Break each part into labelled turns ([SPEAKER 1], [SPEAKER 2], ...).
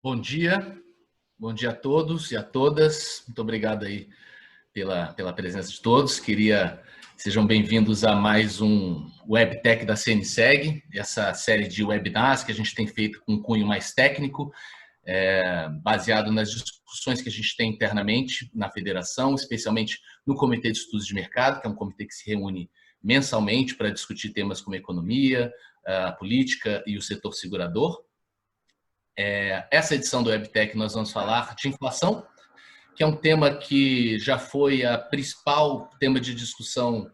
[SPEAKER 1] Bom dia a todos e a todas. Muito obrigado aí pela presença de todos. Sejam bem-vindos a mais um WebTech da CNSEG, essa série de webinars que a gente tem feito com um cunho mais técnico, baseado nas discussões que a gente tem internamente na federação, especialmente no Comitê de Estudos de Mercado, que é um comitê que se reúne mensalmente para discutir temas como economia, a política e o setor segurador. Essa edição do WebTech nós vamos falar de inflação, que é um tema que já foi a principal tema de discussão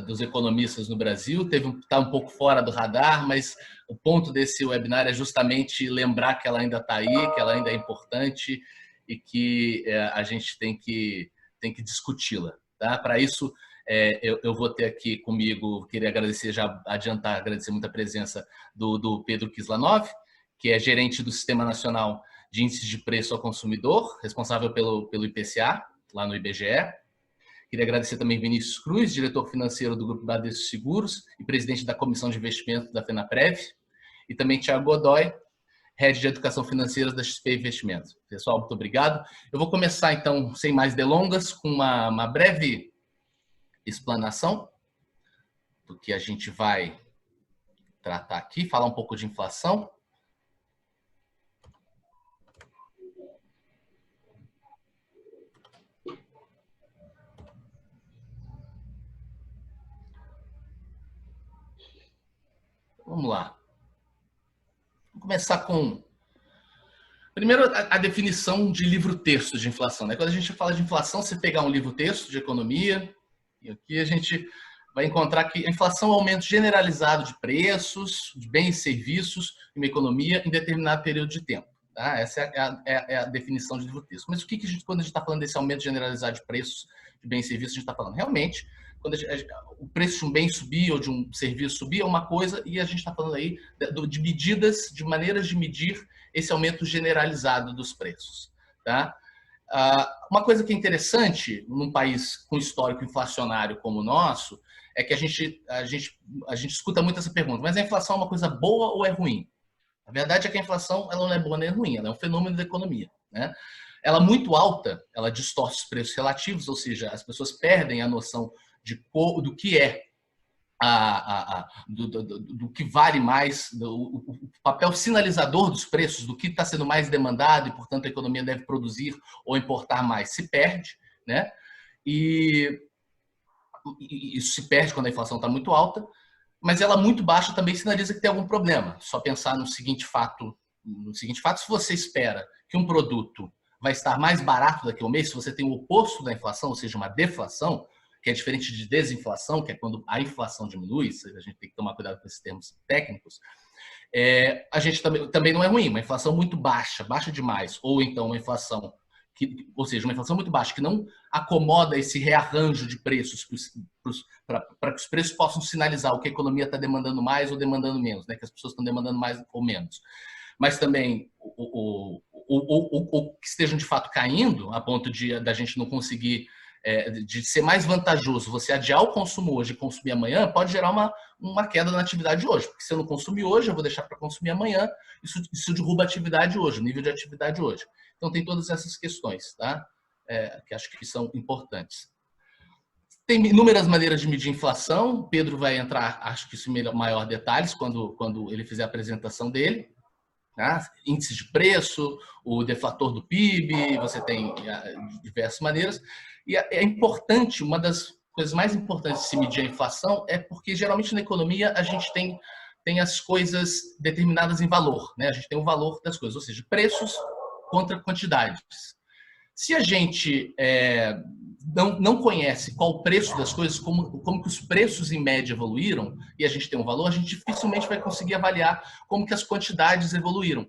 [SPEAKER 1] dos economistas no Brasil. Está um pouco fora do radar, mas o ponto desse webinar é justamente lembrar que ela ainda está aí, que ela ainda é importante e que a gente tem que discuti-la. Tá? Para isso, eu vou ter aqui comigo, queria agradecer, já adiantar, agradecer muito a presença do Pedro Kislanov, que é gerente do Sistema Nacional de Índices de Preço ao Consumidor, responsável pelo IPCA, lá no IBGE. Queria agradecer também Vinícius Cruz, diretor financeiro do Grupo Bradesco Seguros e presidente da Comissão de Investimento da FenaPrev. E também Thiago Godoy, head de Educação Financeira da XP Investimentos. Pessoal, muito obrigado. Eu vou começar, então, sem mais delongas, com uma breve explanação do que a gente vai tratar aqui, falar um pouco de inflação. Vamos lá. Vamos começar com... Primeiro, a definição de livro-texto de inflação. Quando a gente fala de inflação, você pegar um livro-texto de economia, e aqui a gente vai encontrar que a inflação é o aumento generalizado de preços, de bens e serviços em uma economia em determinado período de tempo. Tá? Essa é a definição de livro-texto. Mas o que quando a gente está falando desse aumento generalizado de preços de bens e serviços, a gente está falando? Realmente, quando o preço de um bem subir ou de um serviço subir é uma coisa, e a gente está falando aí de medidas, de maneiras de medir esse aumento generalizado dos preços. Tá? Uma coisa que é interessante num país com histórico inflacionário como o nosso é que a gente escuta muito essa pergunta: mas a inflação é uma coisa boa ou é ruim? A verdade é que a inflação ela não é boa nem ruim, ela é um fenômeno da economia. Né? Ela muito alta, ela distorce os preços relativos, ou seja, as pessoas perdem a noção do que é do que vale mais, o papel sinalizador dos preços, do que está sendo mais demandado e, portanto, a economia deve produzir ou importar mais, se perde, né? E isso se perde quando a inflação está muito alta, mas ela muito baixa também sinaliza que tem algum problema. Só pensar no seguinte fato, se você espera que um produto vai estar mais barato daqui a um mês, se você tem o oposto da inflação, ou seja, uma deflação, que é diferente de desinflação, que é quando a inflação diminui, a gente tem que tomar cuidado com esses termos técnicos, a gente também não é ruim, uma inflação muito baixa, baixa demais, ou então uma inflação, ou seja, uma inflação muito baixa, que não acomoda esse rearranjo de preços para que os preços possam sinalizar o que a economia está demandando mais ou demandando menos, né? Que as pessoas estão demandando mais ou menos. Mas também o que estejam de fato caindo, a ponto da gente não conseguir, de ser mais vantajoso você adiar o consumo hoje e consumir amanhã, pode gerar uma queda na atividade hoje. Porque se eu não consumir hoje, eu vou deixar para consumir amanhã, isso derruba a atividade hoje, o nível de atividade hoje. Então tem todas essas questões, tá? Que acho que são importantes. Tem inúmeras maneiras de medir inflação. Pedro vai entrar, acho que isso em maior detalhes, quando ele fizer a apresentação dele. Tá? Índice de preço, o deflator do PIB, você tem diversas maneiras. E é importante, uma das coisas mais importantes de se medir a inflação é porque geralmente na economia a gente tem as coisas determinadas em valor, né? A gente tem o valor das coisas, ou seja, preços contra quantidades. Se a gente não conhece qual o preço das coisas, como que os preços em média evoluíram, e a gente tem um valor, a gente dificilmente vai conseguir avaliar como que as quantidades evoluíram.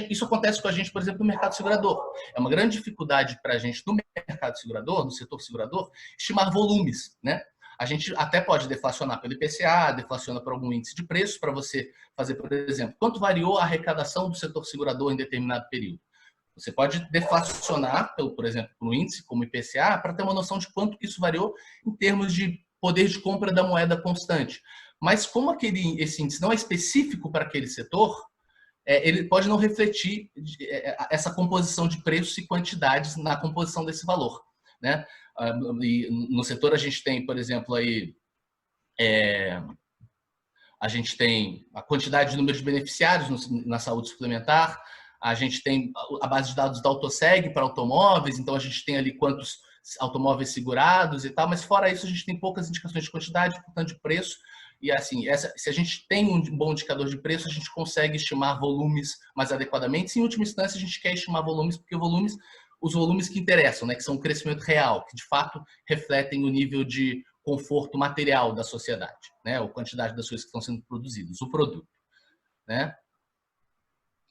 [SPEAKER 1] Isso acontece com a gente, por exemplo, no mercado segurador. É uma grande dificuldade para a gente, no mercado segurador, no setor segurador, estimar volumes, né? A gente até pode deflacionar pelo IPCA, deflaciona por algum índice de preço, para você fazer, por exemplo, quanto variou a arrecadação do setor segurador em determinado período. Você pode deflacionar, por exemplo, no índice como IPCA, para ter uma noção de quanto isso variou em termos de poder de compra da moeda constante. Mas como esse índice não é específico para aquele setor, ele pode não refletir essa composição de preços e quantidades na composição desse valor, né? E no setor a gente tem, por exemplo, aí a gente tem a quantidade de número de beneficiários na saúde suplementar, a gente tem a base de dados da Autoseg para automóveis, então a gente tem ali quantos automóveis segurados e tal, mas fora isso a gente tem poucas indicações de quantidade, portanto de preço. E assim, se a gente tem um bom indicador de preço, a gente consegue estimar volumes mais adequadamente. Se, em última instância, a gente quer estimar volumes, porque os volumes que interessam, né, que são o crescimento real, que de fato refletem o nível de conforto material da sociedade, né, a quantidade das coisas que estão sendo produzidas, o produto, né?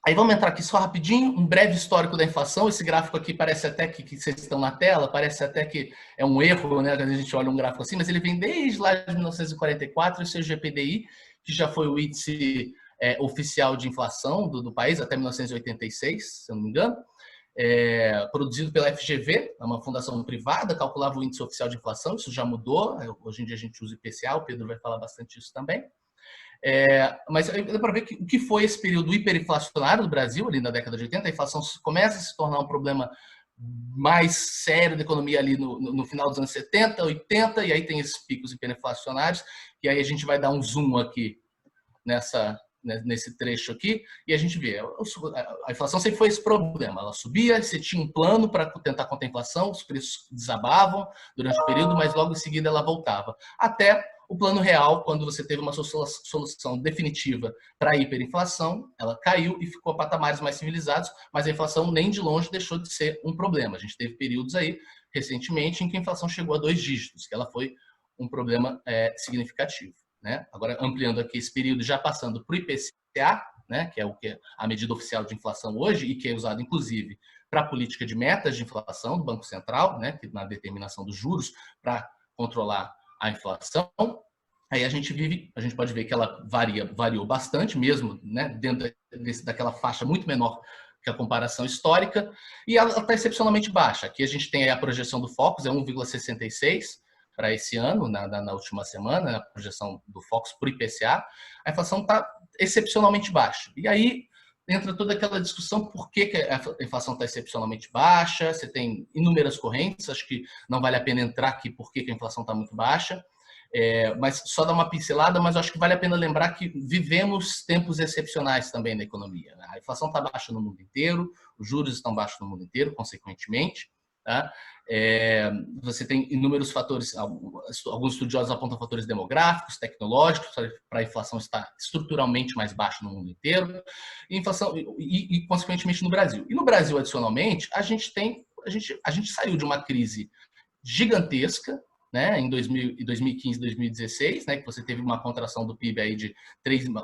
[SPEAKER 1] Aí vamos entrar aqui só rapidinho, um breve histórico da inflação. Esse gráfico aqui parece até que vocês estão na tela, parece até que é um erro, né? Quando a gente olha um gráfico assim, mas ele vem desde lá de 1944, esse é o GPDI, que já foi o índice oficial de inflação do país até 1986, se eu não me engano. Produzido pela FGV, uma fundação privada, calculava o índice oficial de inflação, isso já mudou, hoje em dia a gente usa o IPCA, o Pedro vai falar bastante disso também. Mas dá para ver o que foi esse período hiperinflacionário do Brasil, ali na década de 80, a inflação começa a se tornar um problema mais sério da economia ali no final dos anos 70, 80, e aí tem esses picos hiperinflacionários, e aí a gente vai dar um zoom aqui nesse trecho aqui, e a gente vê, a inflação sempre foi esse problema, ela subia, você tinha um plano para tentar conter a inflação, os preços desabavam durante o período, mas logo em seguida ela voltava, até o plano real, quando você teve uma solução definitiva para a hiperinflação, ela caiu e ficou a patamares mais civilizados, mas a inflação nem de longe deixou de ser um problema. A gente teve períodos aí, recentemente, em que a inflação chegou a 2 dígitos, que ela foi um problema significativo, né? Agora, ampliando aqui esse período, já passando para o IPCA, né, que é a medida oficial de inflação hoje e que é usada, inclusive, para a política de metas de inflação do Banco Central, né, que na determinação dos juros para controlar a inflação. Aí a gente pode ver que ela variou bastante mesmo, né, dentro daquela faixa muito menor que a comparação histórica, e ela está excepcionalmente baixa. Aqui a gente tem a projeção do Focus, é 1,66 para esse ano, na última semana, a projeção do Focus para o IPCA, a inflação está excepcionalmente baixa. E aí entra toda aquela discussão por que a inflação está excepcionalmente baixa, você tem inúmeras correntes, acho que não vale a pena entrar aqui por que a inflação está muito baixa, mas só dar uma pincelada, mas acho que vale a pena lembrar que vivemos tempos excepcionais também na economia. A inflação está baixa no mundo inteiro, os juros estão baixos no mundo inteiro, consequentemente. Tá? Você tem inúmeros fatores, alguns estudiosos apontam fatores demográficos, tecnológicos, para a inflação estar estruturalmente mais baixa no mundo inteiro, e consequentemente no Brasil. E no Brasil, adicionalmente, a gente saiu de uma crise gigantesca, né, em 2015, 2016, né, que você teve uma contração do PIB aí de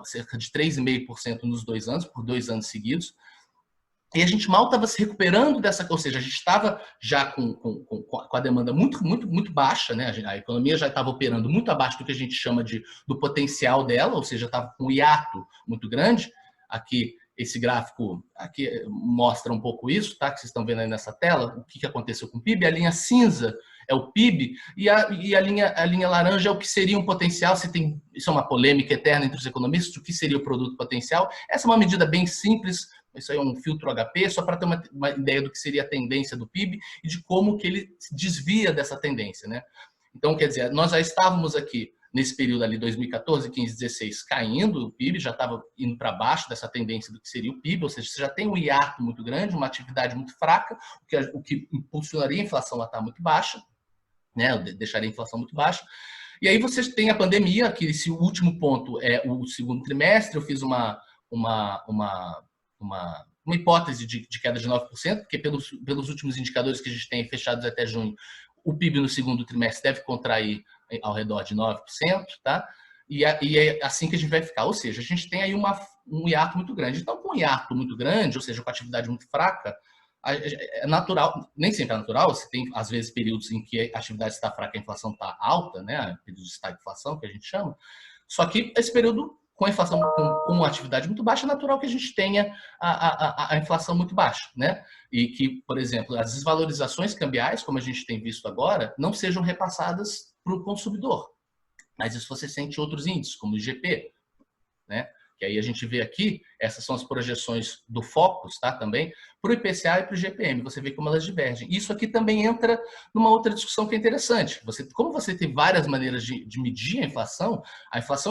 [SPEAKER 1] cerca de 3,5% nos 2 anos, por 2 anos seguidos. E a gente mal estava se recuperando dessa, ou seja, a gente estava já com a demanda muito, muito, muito baixa, né? A economia já estava operando muito abaixo do que a gente chama do potencial dela, ou seja, estava com um hiato muito grande. Aqui, esse gráfico aqui mostra um pouco isso, tá? Que vocês estão vendo aí nessa tela, o que aconteceu com o PIB. A linha cinza é o PIB e a linha laranja é o que seria um potencial. Isso é uma polêmica eterna entre os economistas, o que seria o produto potencial. Essa é uma medida bem simples. Isso aí é um filtro HP, só para ter uma ideia do que seria a tendência do PIB e de como que ele se desvia dessa tendência, né? Então, quer dizer, nós já estávamos aqui nesse período ali, 2014, 15, 16, caindo, o PIB já estava indo para baixo dessa tendência do que seria o PIB, ou seja, você já tem um hiato muito grande, uma atividade muito fraca, o que impulsionaria a inflação a estar muito baixa, né? Deixaria a inflação muito baixa. E aí você tem a pandemia, que esse último ponto é o segundo trimestre, eu fiz uma hipótese de queda de 9%, porque pelos últimos indicadores que a gente tem fechados até junho, o PIB no segundo trimestre deve contrair ao redor de 9%, tá? E é assim que a gente vai ficar. Ou seja, a gente tem aí um hiato muito grande. Então, com um hiato muito grande, ou seja, com atividade muito fraca, é natural, nem sempre é natural, você tem, às vezes, períodos em que a atividade está fraca e a inflação está alta, né? Período de estagflação, que a gente chama. Só que esse período com a inflação com uma atividade muito baixa, é natural que a gente tenha a inflação muito baixa, né? E que, por exemplo, as desvalorizações cambiais, como a gente tem visto agora, não sejam repassadas para o consumidor. Mas isso você sente em outros índices, como o IGP, né? que aí a gente vê aqui, essas são as projeções do Focus, tá, também, para o IPCA e para o IGPM, você vê como elas divergem. Isso aqui também entra numa outra discussão que é interessante. Como você tem várias maneiras de medir a inflação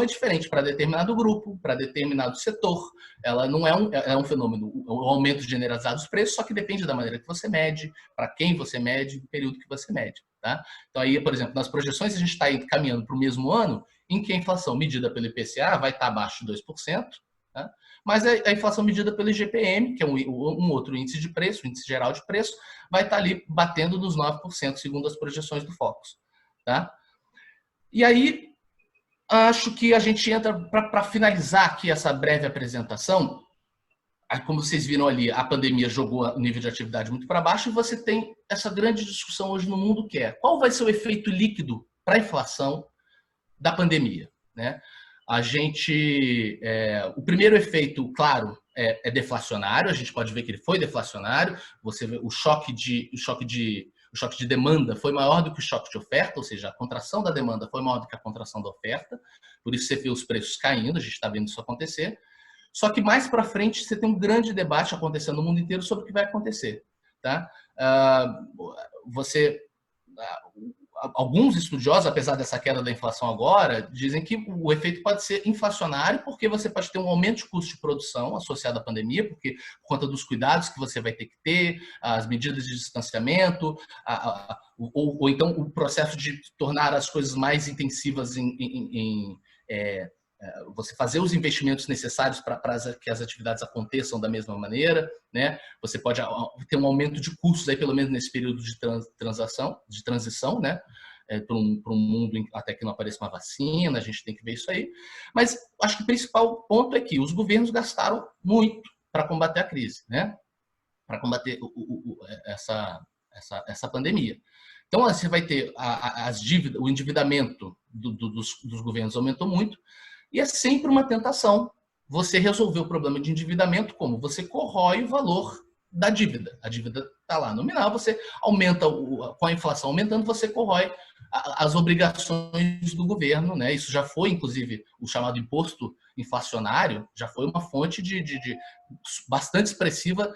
[SPEAKER 1] é diferente para determinado grupo, para determinado setor. Ela não é um fenômeno, o aumento generalizado dos preços, só que depende da maneira que você mede, para quem você mede, do período que você mede. Tá? Então, aí, por exemplo, nas projeções, a gente está caminhando para o mesmo ano em que a inflação medida pelo IPCA vai estar abaixo de 2%, tá? Mas a inflação medida pelo IGPM, que é um outro índice de preço, índice geral de preço, vai estar ali batendo nos 9%, segundo as projeções do Focus. Tá? E aí, acho que a gente entra, para finalizar aqui essa breve apresentação, como vocês viram ali, a pandemia jogou o nível de atividade muito para baixo e você tem essa grande discussão hoje no mundo que é qual vai ser o efeito líquido para a inflação da pandemia, né? O primeiro efeito, claro, é deflacionário. A gente pode ver que ele foi deflacionário. Você vê o choque de demanda foi maior do que o choque de oferta, ou seja, a contração da demanda foi maior do que a contração da oferta. Por isso você vê os preços caindo. A gente está vendo isso acontecer. Só que mais para frente você tem um grande debate acontecendo no mundo inteiro sobre o que vai acontecer, tá? Alguns estudiosos, apesar dessa queda da inflação agora, dizem que o efeito pode ser inflacionário, porque você pode ter um aumento de custo de produção associado à pandemia, porque por conta dos cuidados que você vai ter que ter, as medidas de distanciamento, ou então o processo de tornar as coisas mais intensivas você fazer os investimentos necessários para que as atividades aconteçam da mesma maneira, né? Você pode ter um aumento de custos aí, pelo menos nesse período de transição, né? Para um mundo até que não apareça uma vacina, a gente tem que ver isso aí. Mas acho que o principal ponto é que os governos gastaram muito para combater a crise, né? Para combater essa pandemia. Então, você vai ter as dívidas, o endividamento dos governos aumentou muito, e é sempre uma tentação você resolver o problema de endividamento como? Você corrói o valor da dívida. A dívida está lá nominal, você aumenta, com a inflação aumentando, você corrói as obrigações do governo, né? Isso já foi, inclusive, o chamado imposto inflacionário, já foi uma fonte de bastante expressiva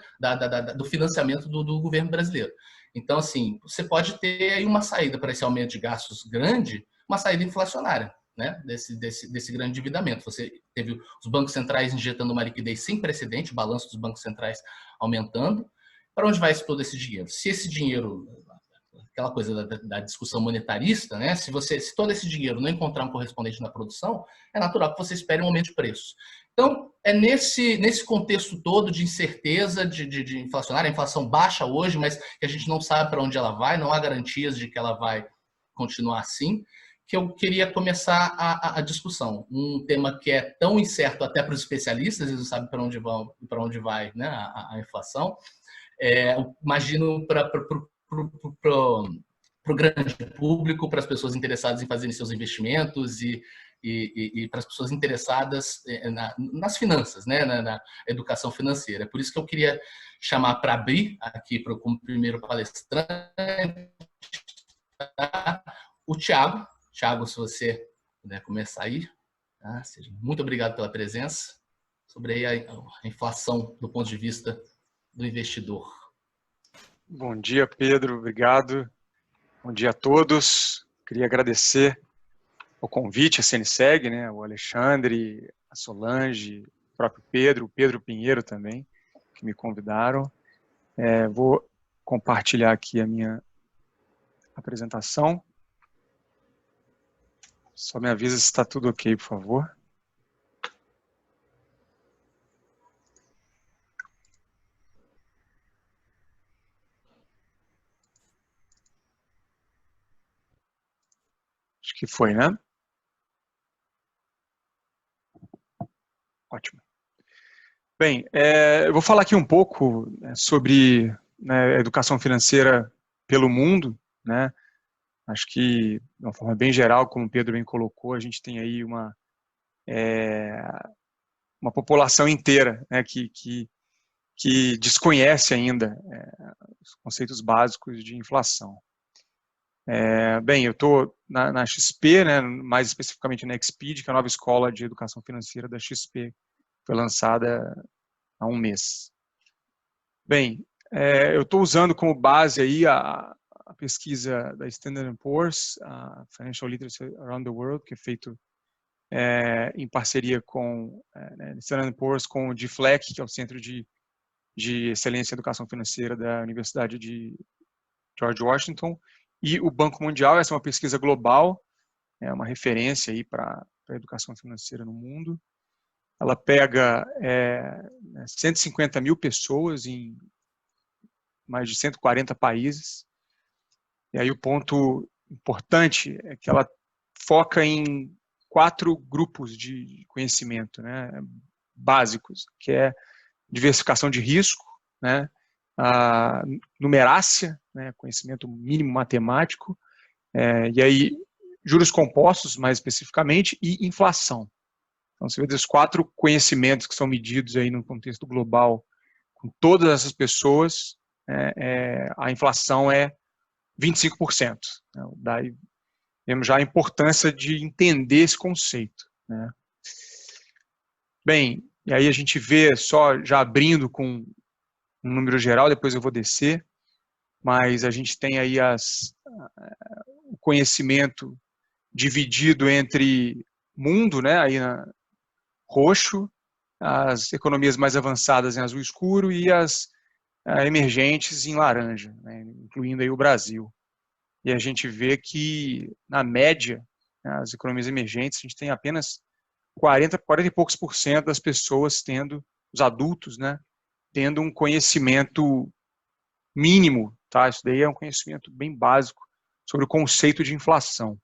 [SPEAKER 1] do financiamento do governo brasileiro. Então, assim, você pode ter aí uma saída para esse aumento de gastos grande, uma saída inflacionária, né, desse grande endividamento. Você teve os bancos centrais injetando uma liquidez sem precedente, o balanço dos bancos centrais aumentando. Para onde vai todo esse dinheiro? Se esse dinheiro, aquela coisa da discussão monetarista, né, se todo esse dinheiro não encontrar um correspondente na produção, é natural que você espere um aumento de preço. Então, é nesse contexto todo de incerteza, de inflacionária, a inflação baixa hoje, mas que a gente não sabe para onde ela vai, não há garantias de que ela vai continuar assim, que eu queria começar a discussão. Um tema que é tão incerto até para os especialistas, eles não sabem para onde vai, né, a inflação. Imagino para o grande público, para as pessoas interessadas em fazerem seus investimentos e para as pessoas interessadas nas finanças, né, na educação financeira. É por isso que eu queria chamar para abrir aqui como primeiro palestrante o Thiago. Thiago, se você puder começar aí. Tá? Muito obrigado pela presença. Sobre a inflação do ponto de vista do investidor.
[SPEAKER 2] Bom dia, Pedro. Obrigado. Bom dia a todos. Queria agradecer o convite, a CNSEG, né, o Alexandre, a Solange, o próprio Pedro, o Pedro Pinheiro também, que me convidaram. Vou compartilhar aqui a minha apresentação. Só me avisa se está tudo ok, por favor. Acho que foi, né? Ótimo. Bem, eu vou falar aqui um pouco sobre, né, educação financeira pelo mundo, né? Acho que, de uma forma bem geral, como o Pedro bem colocou, a gente tem aí uma população inteira, né, que desconhece ainda os conceitos básicos de inflação. Bem, eu estou na XP, né, mais especificamente na Exped, que é a nova escola de educação financeira da XP, foi lançada há um mês. Bem, eu estou usando como base aí a pesquisa da Standard & Poor's, a Financial Literacy Around the World, que é feito em parceria com Standard & Poor's, com o DFLEC, que é o Centro de Excelência em Educação Financeira da Universidade de George Washington, e o Banco Mundial. Essa é uma pesquisa global, é uma referência aí para a educação financeira no mundo. Ela pega 150 mil pessoas em mais de 140 países. E aí o ponto importante é que ela foca em 4 grupos de conhecimento, né, básicos, que é diversificação de risco, né, a numerácia, né, conhecimento mínimo matemático, e aí juros compostos, mais especificamente, e inflação. Então, você vê dos 4 conhecimentos que são medidos aí no contexto global, com todas essas pessoas, a inflação é 25%. Né? Daí vemos já a importância de entender esse conceito. Né? Bem, e aí a gente vê, só já abrindo com um número geral, depois eu vou descer, mas a gente tem aí o conhecimento dividido entre mundo, né, aí roxo, as economias mais avançadas em azul escuro e as emergentes em laranja, né, incluindo aí o Brasil. E a gente vê que, na média, né, as economias emergentes, a gente tem apenas 40 e poucos % das pessoas os adultos, né, tendo um conhecimento mínimo, tá? Isso daí é um conhecimento bem básico sobre o conceito de inflação.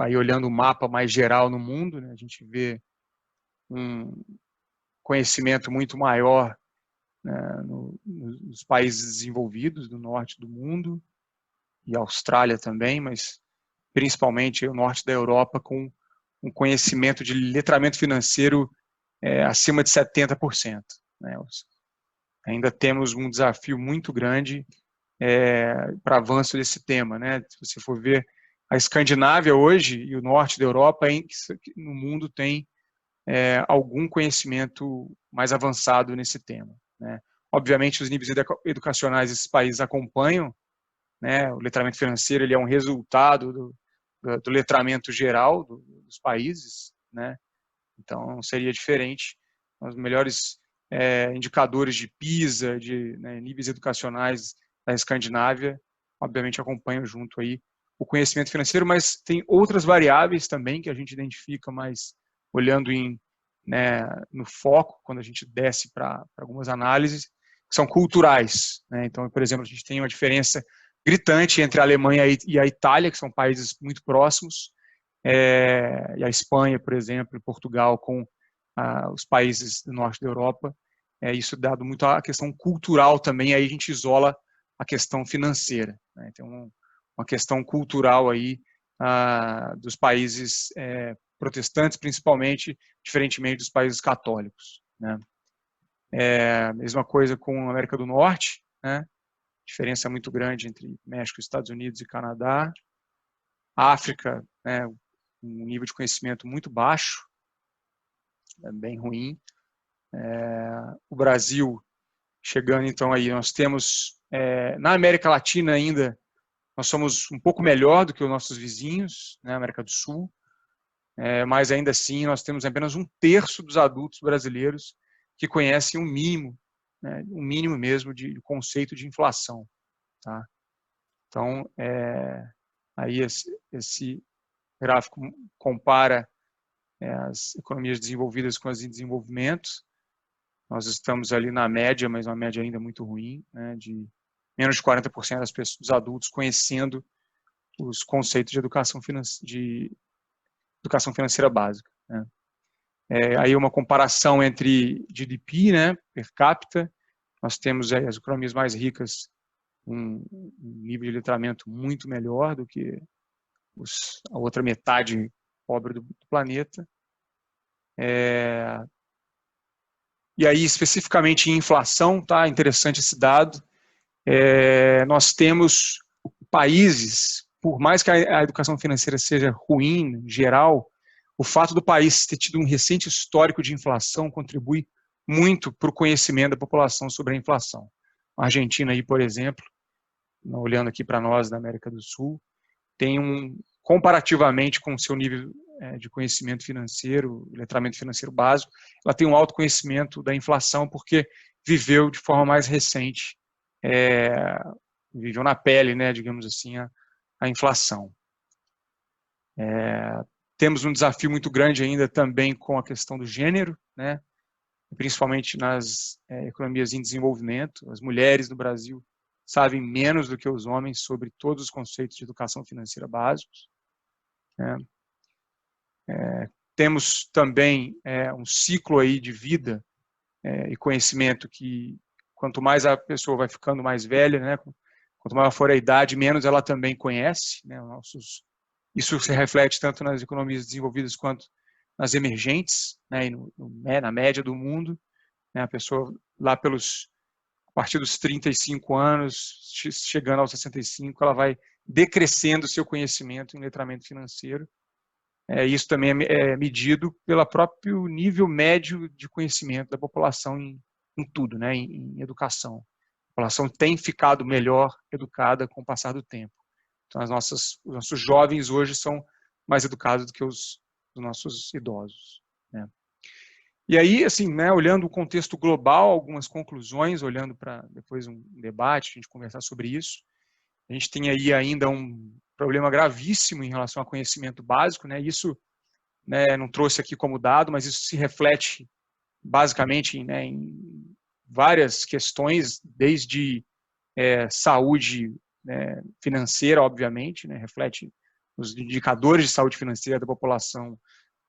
[SPEAKER 2] Aí olhando o mapa mais geral no mundo, né, a gente vê um conhecimento muito maior, né, nos países desenvolvidos do norte do mundo, e Austrália também, mas principalmente o norte da Europa, com um conhecimento de letramento financeiro acima de 70%. Né? Ainda temos um desafio muito grande para avanço desse tema. Né? Se você for ver, a Escandinávia hoje e o norte da Europa no mundo tem algum conhecimento mais avançado nesse tema. Né? Obviamente, os níveis educacionais desses países acompanham, né? O letramento financeiro ele é um resultado do letramento geral dos países, né? Então, seria diferente. Os melhores indicadores de PISA, né, níveis educacionais da Escandinávia, obviamente acompanham junto aí o conhecimento financeiro, mas tem outras variáveis também que a gente identifica mais olhando no foco, quando a gente desce para algumas análises, que são culturais. Né? Então, por exemplo, a gente tem uma diferença gritante entre a Alemanha e a Itália, que são países muito próximos, e a Espanha, por exemplo, e Portugal com os países do norte da Europa. Isso dado muito à questão cultural também, aí a gente isola a questão financeira. Né? Então, uma questão cultural aí dos países protestantes, principalmente, diferentemente dos países católicos. Né? Mesma coisa com a América do Norte, né? Diferença muito grande entre México, Estados Unidos e Canadá. África, né, um nível de conhecimento muito baixo, bem ruim. O Brasil, chegando então aí, nós temos, na América Latina ainda, nós somos um pouco melhor do que os nossos vizinhos, né, América do Sul, mas ainda assim nós temos apenas 1/3 dos adultos brasileiros que conhecem um mínimo mesmo de conceito de inflação. Tá? Então, aí esse gráfico compara as economias desenvolvidas com as em desenvolvimento. Nós estamos ali na média, mas uma média ainda muito ruim, né, de menos de 40% das pessoas, dos adultos conhecendo os conceitos de educação financeira básica. Né. Aí uma comparação entre GDP, né, per capita. Nós temos aí as economias mais ricas um nível de letramento muito melhor do que a outra metade pobre do planeta. E aí, especificamente em inflação, tá interessante esse dado. Nós temos países, por mais que a educação financeira seja ruim, em geral, o fato do país ter tido um recente histórico de inflação contribui muito para o conhecimento da população sobre a inflação. A Argentina, aí, por exemplo, olhando aqui para nós da América do Sul, tem comparativamente com o seu nível de conhecimento financeiro, letramento financeiro básico, ela tem um alto conhecimento da inflação porque viveu de forma mais recente, viveu na pele, né, digamos assim, a inflação. Temos um desafio muito grande ainda também com a questão do gênero, né, principalmente nas economias em desenvolvimento. As mulheres no Brasil sabem menos do que os homens sobre todos os conceitos de educação financeira básicos. Temos também um ciclo aí de vida e conhecimento que, quanto mais a pessoa vai ficando mais velha, né, quanto maior for a idade, menos ela também conhece, né, isso se reflete tanto nas economias desenvolvidas quanto nas emergentes, né, e na média do mundo, né, a pessoa lá a partir dos 35 anos, chegando aos 65, ela vai decrescendo o seu conhecimento em letramento financeiro. Isso também é medido pelo próprio nível médio de conhecimento da população em tudo, né, em educação. A população tem ficado melhor educada com o passar do tempo. Então, os nossos jovens hoje são mais educados do que os nossos idosos, né. E aí, assim, né, olhando o contexto global, algumas conclusões, olhando para depois um debate, a gente conversar sobre isso. A gente tem aí ainda um problema gravíssimo em relação ao conhecimento básico, né? Isso, né, não trouxe aqui como dado, mas isso se reflete basicamente, né, em várias questões, desde saúde, né, financeira, obviamente, né, reflete os indicadores de saúde financeira da população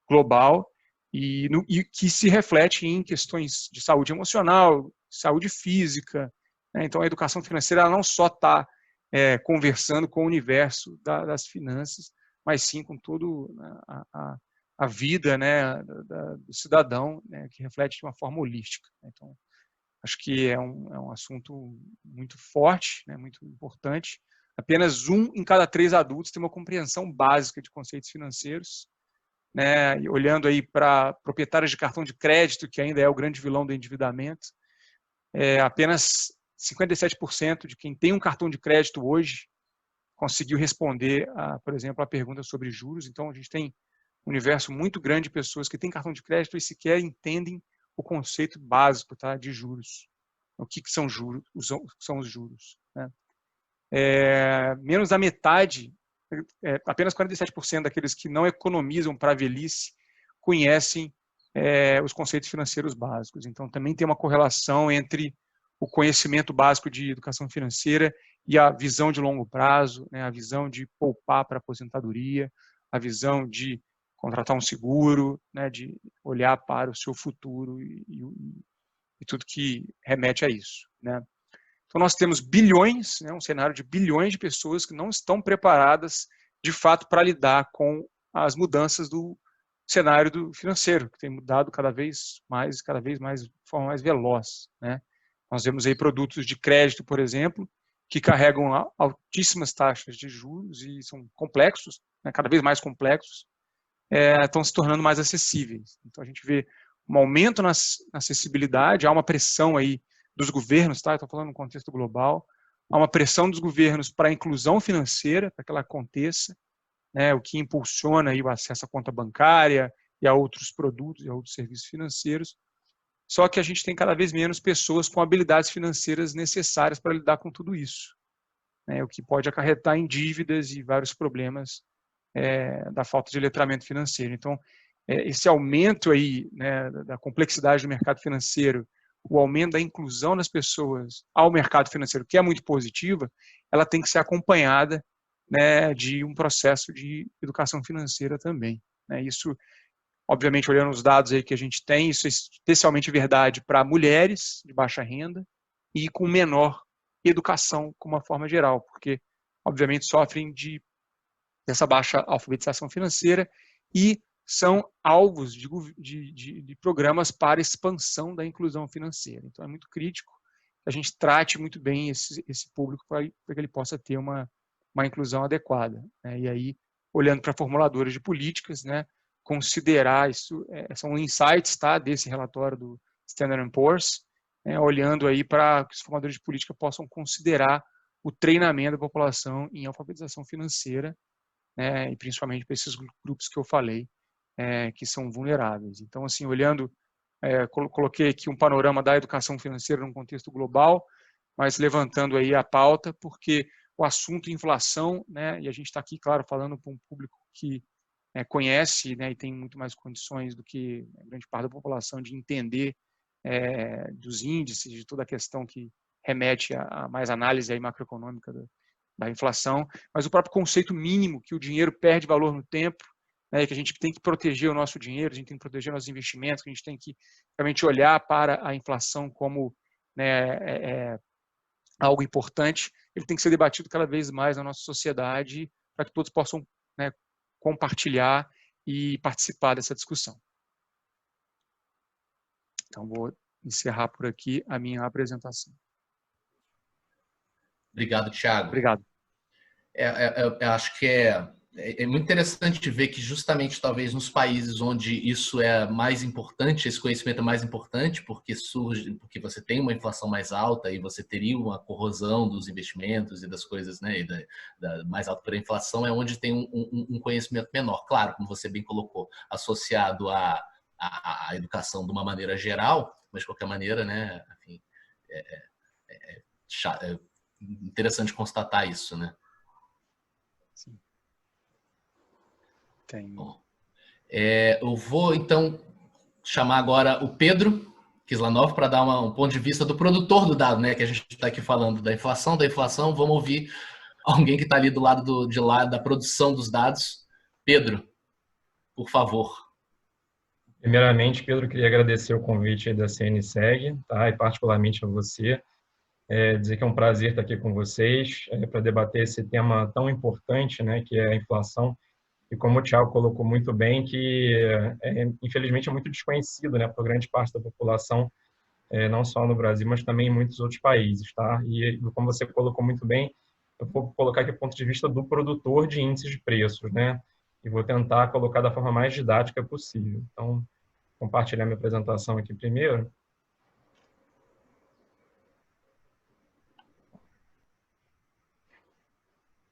[SPEAKER 2] global, e que se reflete em questões de saúde emocional, saúde física, né? Então, a educação financeira ela não só está conversando com o universo das finanças, mas sim com toda a vida, né, do cidadão, né, que reflete de uma forma holística. Então, acho que é um assunto muito forte, né, muito importante. Apenas 1 em cada 3 adultos tem uma compreensão básica de conceitos financeiros, né, e olhando aí para proprietários de cartão de crédito, que ainda é o grande vilão do endividamento, apenas 57% de quem tem um cartão de crédito hoje conseguiu responder, por exemplo, a pergunta sobre juros. Então, a gente tem um universo muito grande de pessoas que têm cartão de crédito e sequer entendem o conceito básico, tá, de juros. O que são juros? São os juros, né? Menos da metade, apenas 47% daqueles que não economizam para a velhice conhecem os conceitos financeiros básicos. Então, também tem uma correlação entre o conhecimento básico de educação financeira e a visão de longo prazo, né, a visão de poupar para a aposentadoria, a visão de contratar um seguro, né, de olhar para o seu futuro e tudo que remete a isso, né. Então, nós temos bilhões, né, um cenário de bilhões de pessoas que não estão preparadas, de fato, para lidar com as mudanças do cenário financeiro, que tem mudado cada vez mais, de forma mais veloz, né. Nós vemos aí produtos de crédito, por exemplo, que carregam altíssimas taxas de juros e são complexos, né, cada vez mais complexos, estão se tornando mais acessíveis. Então, a gente vê um aumento na acessibilidade, há uma pressão aí dos governos, tá? Estou falando no contexto global, há uma pressão dos governos para a inclusão financeira, para que ela aconteça, né, o que impulsiona aí o acesso à conta bancária e a outros produtos e a outros serviços financeiros. Só que a gente tem cada vez menos pessoas com habilidades financeiras necessárias para lidar com tudo isso, né, o que pode acarretar em dívidas e vários problemas da falta de letramento financeiro. Então, esse aumento aí, né, da complexidade do mercado financeiro, o aumento da inclusão das pessoas ao mercado financeiro, que é muito positiva, ela tem que ser acompanhada, né, de um processo de educação financeira também, né. Isso, obviamente, olhando os dados aí que a gente tem, isso é especialmente verdade para mulheres de baixa renda e com menor educação, como uma forma geral, porque, obviamente, sofrem dessa baixa alfabetização financeira e são alvos de programas para expansão da inclusão financeira. Então, é muito crítico que a gente trate muito bem esse público para que ele possa ter uma inclusão adequada, né? E aí, olhando para formuladores de políticas, né, considerar isso, são insights, tá, desse relatório do Standard & Poor's, olhando aí para que os formadores de política possam considerar o treinamento da população em alfabetização financeira, né, e principalmente para esses grupos que eu falei, que são vulneráveis. Então, assim, olhando, coloquei aqui um panorama da educação financeira num contexto global, mas levantando aí a pauta, porque o assunto inflação, né, e a gente está aqui, claro, falando para um público que conhece, né, e tem muito mais condições do que a grande parte da população de entender dos índices, de toda a questão que remete a mais análise aí macroeconômica da inflação, mas o próprio conceito mínimo que o dinheiro perde valor no tempo, né, que a gente tem que proteger o nosso dinheiro, a gente tem que proteger nossos investimentos, que a gente tem que realmente olhar para a inflação como, né, algo importante, ele tem que ser debatido cada vez mais na nossa sociedade para que todos possam, né, compartilhar e participar dessa discussão. Então, vou encerrar por aqui a minha apresentação.
[SPEAKER 1] Obrigado, Thiago.
[SPEAKER 2] Obrigado.
[SPEAKER 1] Eu acho que é muito interessante ver que justamente talvez nos países onde isso é mais importante, esse conhecimento é mais importante, porque você tem uma inflação mais alta e você teria uma corrosão dos investimentos e das coisas, né, mais alta pela inflação, é onde tem um conhecimento menor. Claro, como você bem colocou, associado à educação de uma maneira geral, mas de qualquer maneira, né, enfim, é interessante constatar isso, né?
[SPEAKER 2] Sim. Tem.
[SPEAKER 1] Bom, eu vou então chamar agora o Pedro Kislanov para dar um ponto de vista do produtor do dado, né? Que a gente está aqui falando da inflação. Vamos ouvir alguém que está ali do lado de lá da produção dos dados. Pedro, por favor.
[SPEAKER 3] Primeiramente, Pedro, queria agradecer o convite da CNSEG, tá? E particularmente a você. Dizer que é um prazer estar aqui com vocês para debater esse tema tão importante, né, que é a inflação, e como o Thiago colocou muito bem, que infelizmente é muito desconhecido, né, por grande parte da população, não só no Brasil, mas também em muitos outros países, tá? E como você colocou muito bem, eu vou colocar aqui o ponto de vista do produtor de índices de preços, né, e vou tentar colocar da forma mais didática possível. Então, compartilhar minha apresentação aqui primeiro.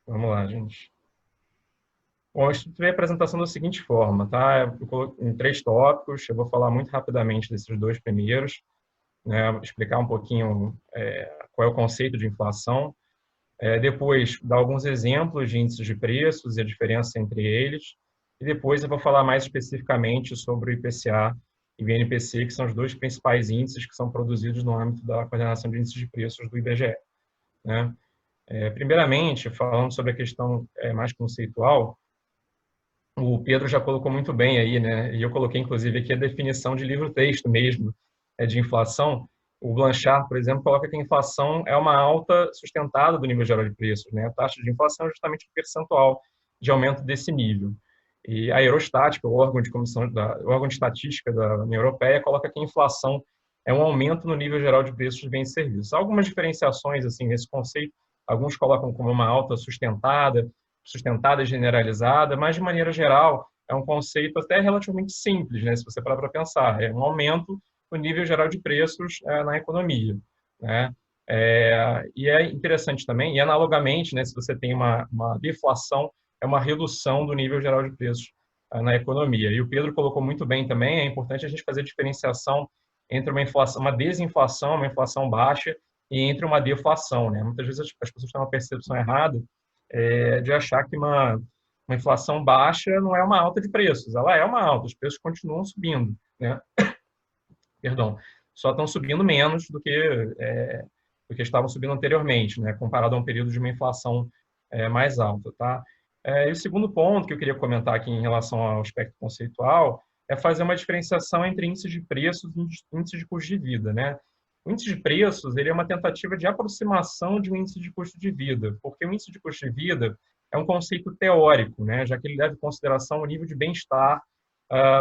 [SPEAKER 3] Vamos lá, gente. Bom, eu estruturei a apresentação da seguinte forma, tá? Eu coloquei em 3 tópicos, eu vou falar muito rapidamente desses 2 primeiros, né? Explicar um pouquinho qual é o conceito de inflação, depois dar alguns exemplos de índices de preços e a diferença entre eles, e depois eu vou falar mais especificamente sobre o IPCA e o INPC, que são os 2 principais índices que são produzidos no âmbito da coordenação de índices de preços do IBGE, né? Primeiramente, falando sobre a questão mais conceitual, o Pedro já colocou muito bem aí, né? E eu coloquei, inclusive, aqui a definição de livro-texto mesmo, de inflação. O Blanchard, por exemplo, coloca que a inflação é uma alta sustentada do nível geral de preços, né? A taxa de inflação é justamente o percentual de aumento desse nível. E a Eurostat, o órgão de estatística da União Europeia, coloca que a inflação é um aumento no nível geral de preços de bens e serviços. Há algumas diferenciações assim nesse conceito. Alguns colocam como uma alta sustentada e generalizada, mas, de maneira geral, é um conceito até relativamente simples, né, se você parar para pensar. É um aumento do nível geral de preços na economia, né? E é interessante também, e analogamente, né, se você tem uma deflação, é uma redução do nível geral de preços na economia. E o Pedro colocou muito bem também, é importante a gente fazer a diferenciação entre uma desinflação, uma inflação baixa, e entre uma deflação, né? Muitas vezes as pessoas têm uma percepção errada de achar que uma inflação baixa não é uma alta de preços. Ela é uma alta, os preços continuam subindo, né? Perdão, só estão subindo menos do que estavam subindo anteriormente, né? Comparado a um período de uma inflação mais alta, tá? E o segundo ponto que eu queria comentar aqui em relação ao aspecto conceitual é fazer uma diferenciação entre índices de preços e índices de custo de vida, né? O índice de preços ele é uma tentativa de aproximação de um índice de custo de vida, porque o índice de custo de vida é um conceito teórico, né, já que ele leva em consideração o nível de bem-estar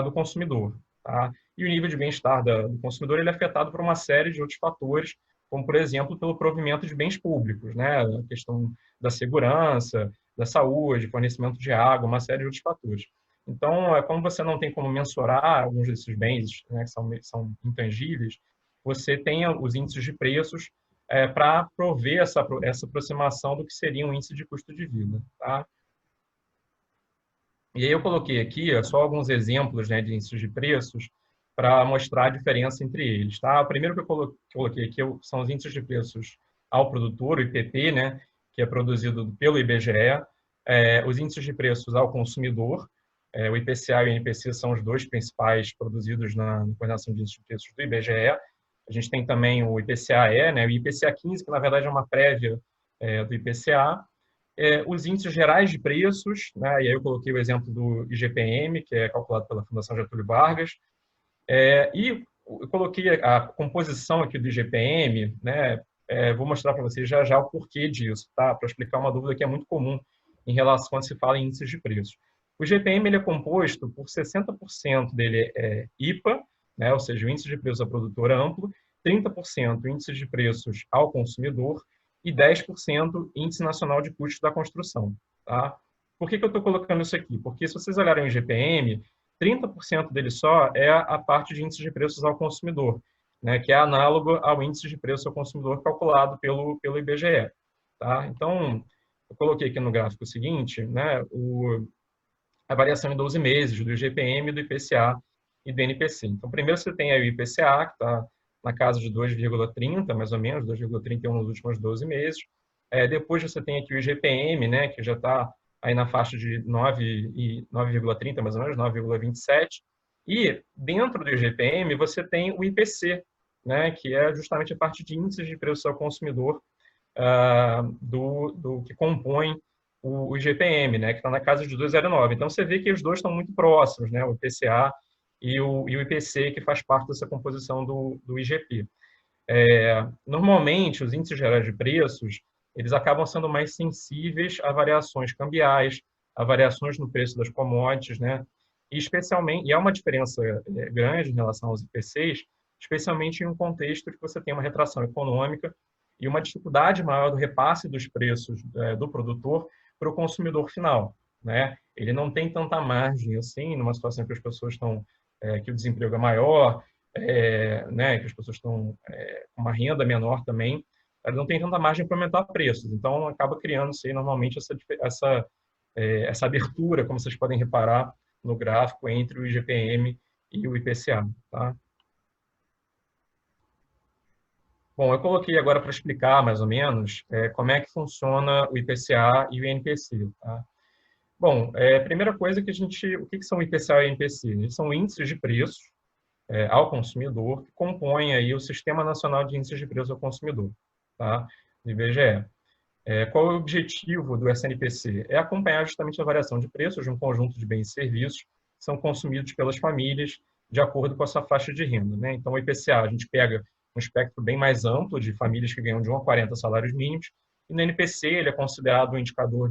[SPEAKER 3] do consumidor. Tá? E o nível de bem-estar do consumidor ele é afetado por uma série de outros fatores, como, por exemplo, pelo provimento de bens públicos, né, a questão da segurança, da saúde, fornecimento de água, uma série de outros fatores. Então, como você não tem como mensurar alguns desses bens, né, que são intangíveis, você tem os índices de preços para prover essa aproximação do que seria um índice de custo de vida. Tá? E aí eu coloquei aqui só alguns exemplos, né, de índices de preços para mostrar a diferença entre eles. Tá? O primeiro que eu coloquei aqui são os índices de preços ao produtor, o IPP, né, que é produzido pelo IBGE, os índices de preços ao consumidor, o IPCA e o INPC são os dois principais produzidos na coordenação de índices de preços do IBGE. A gente tem também o IPCA-E, né, o IPCA-15, que na verdade é uma prévia do IPCA. Os índices gerais de preços, né, e aí eu coloquei o exemplo do IGPM, que é calculado pela Fundação Getúlio Vargas, e eu coloquei a composição aqui do IGPM, né, vou mostrar para vocês já o porquê disso, tá? Para explicar uma dúvida que é muito comum em relação quando se fala em índices de preços. O IGPM ele é composto por 60% dele IPA, né, ou seja, o índice de preços ao produtor amplo, 30% índice de preços ao consumidor e 10% índice nacional de custos da construção. Tá? Por que eu estou colocando isso aqui? Porque se vocês olharem o IGPM, 30% dele só é a parte de índice de preços ao consumidor, né, que é análogo ao índice de preço ao consumidor calculado pelo IBGE. Tá? Então, eu coloquei aqui no gráfico o seguinte, né, a variação em 12 meses do IGPM, do IPCA e do NPC. Então, primeiro você tem aí o IPCA, que está na casa de 2,30, mais ou menos, 2,31 nos últimos 12 meses. Depois você tem aqui o IGPM, né, que já está aí na faixa de 9,30, mais ou menos, 9,27. E dentro do IGPM você tem o IPC, né, que é justamente a parte de índices de preço ao consumidor do que compõe o IGPM, né, que está na casa de 2,09. Então, você vê que os dois estão muito próximos, né, o IPCA e o IPC, que faz parte dessa composição do IGP. Normalmente, os índices gerais de preços, eles acabam sendo mais sensíveis a variações cambiais, a variações no preço das commodities, né, e especialmente, e há uma diferença grande em relação aos IPCs, especialmente em um contexto que você tem uma retração econômica e uma dificuldade maior do repasse dos preços do produtor para o consumidor final, né? Ele não tem tanta margem assim, numa situação que as pessoas estão, que o desemprego é maior, né? Que as pessoas estão com uma renda menor também, ele não tem tanta margem para aumentar preços. Então, acaba criando-se normalmente essa abertura, como vocês podem reparar no gráfico, entre o IGPM e o IPCA, tá? Bom, eu coloquei agora para explicar mais ou menos como é que funciona o IPCA e o INPC. Tá? Bom, primeira coisa o que são o IPCA e o INPC? Eles são índices de preços ao consumidor que compõem aí o Sistema Nacional de Índices de Preços ao Consumidor, tá? Do IBGE. Qual é o objetivo do SNPC? É acompanhar justamente a variação de preços de um conjunto de bens e serviços que são consumidos pelas famílias de acordo com a sua faixa de renda, né? Então, o IPCA, a gente pega um espectro bem mais amplo de famílias que ganham de 1 a 40 salários mínimos, e no NPC ele é considerado um indicador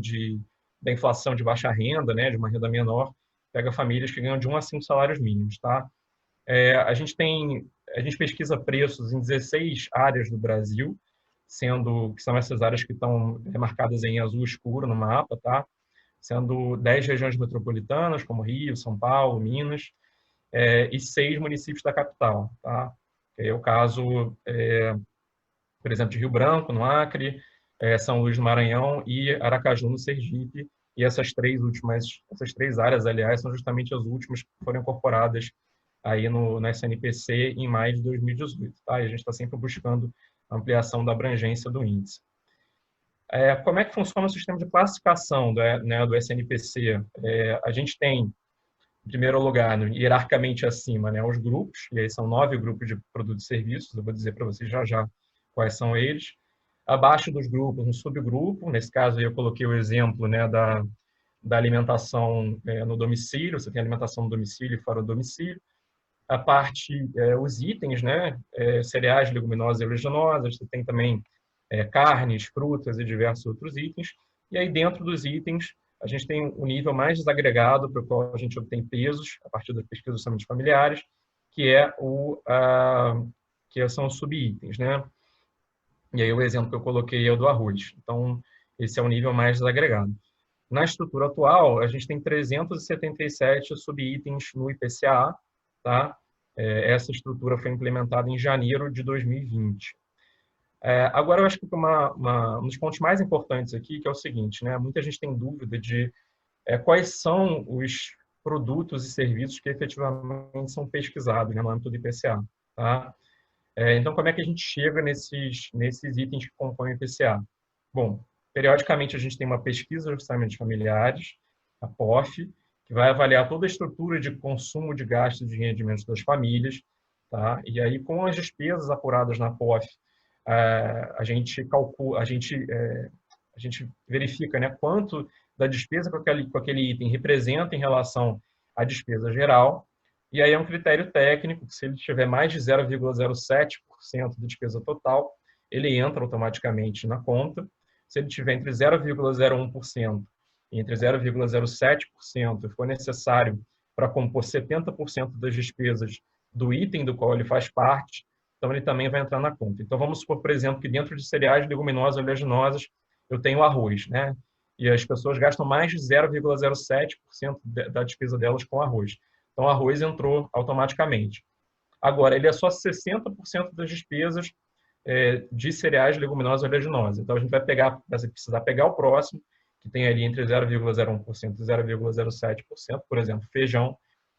[SPEAKER 3] da inflação de baixa renda, né, de uma renda menor, pega famílias que ganham de 1 a 5 salários mínimos. Tá? A gente pesquisa preços em 16 áreas do Brasil, que são essas áreas que estão marcadas em azul escuro no mapa, tá? Sendo 10 regiões metropolitanas, como Rio, São Paulo, Minas, e 6 municípios da capital. Tá? É o caso, por exemplo, de Rio Branco, no Acre, São Luís do Maranhão e Aracaju, no Sergipe. E essas três áreas, aliás, são justamente as últimas que foram incorporadas aí no SNPC em maio de 2018. Tá? E a gente está sempre buscando a ampliação da abrangência do índice. Como é que funciona o sistema de classificação do SNPC? A gente tem, em primeiro lugar, hierarquicamente acima, né, os grupos, e aí são 9 grupos de produtos e serviços, eu vou dizer para vocês já quais são eles. Abaixo dos grupos, um subgrupo, nesse caso eu coloquei o exemplo, né, da alimentação no domicílio, você tem alimentação no domicílio e fora do domicílio. A parte, os itens, né, cereais, leguminosas e oleaginosas, você tem também carnes, frutas e diversos outros itens. E aí dentro dos itens, a gente tem o nível mais desagregado, para o qual a gente obtém pesos, a partir das pesquisas orçamentos familiares, que são os subitens, né? E aí o exemplo que eu coloquei é o do arroz. Então, esse é o nível mais desagregado. Na estrutura atual, a gente tem 377 subitens no IPCA, tá? Essa estrutura foi implementada em janeiro de 2020. Agora, eu acho que um dos pontos mais importantes aqui, que é o seguinte, né? Muita gente tem dúvida de quais são os produtos e serviços que efetivamente são pesquisados, né, no âmbito do IPCA, tá? Então, como é que a gente chega nesses itens que compõem o IPCA? Bom, periodicamente a gente tem uma pesquisa de orçamentos familiares, a POF, que vai avaliar toda a estrutura de consumo de gastos de rendimentos das famílias, tá? E aí, com as despesas apuradas na POF, a gente calcula, a gente verifica, né, quanto da despesa com aquele item representa em relação à despesa geral, e aí é um critério técnico, que se ele tiver mais de 0,07% da despesa total, ele entra automaticamente na conta. Se ele tiver entre 0,01% e entre 0,07% for necessário para compor 70% das despesas do item do qual ele faz parte, então ele também vai entrar na conta. Então vamos supor, por exemplo, que dentro de cereais, leguminosas, oleaginosas, eu tenho arroz, né? E as pessoas gastam mais de 0,07% da despesa delas com arroz. Então, o arroz entrou automaticamente. Agora, ele é só 60% das despesas de cereais, leguminosas e oleaginosas. Então, a gente vai precisar pegar o próximo, que tem ali entre 0,01% e 0,07%, por exemplo, feijão,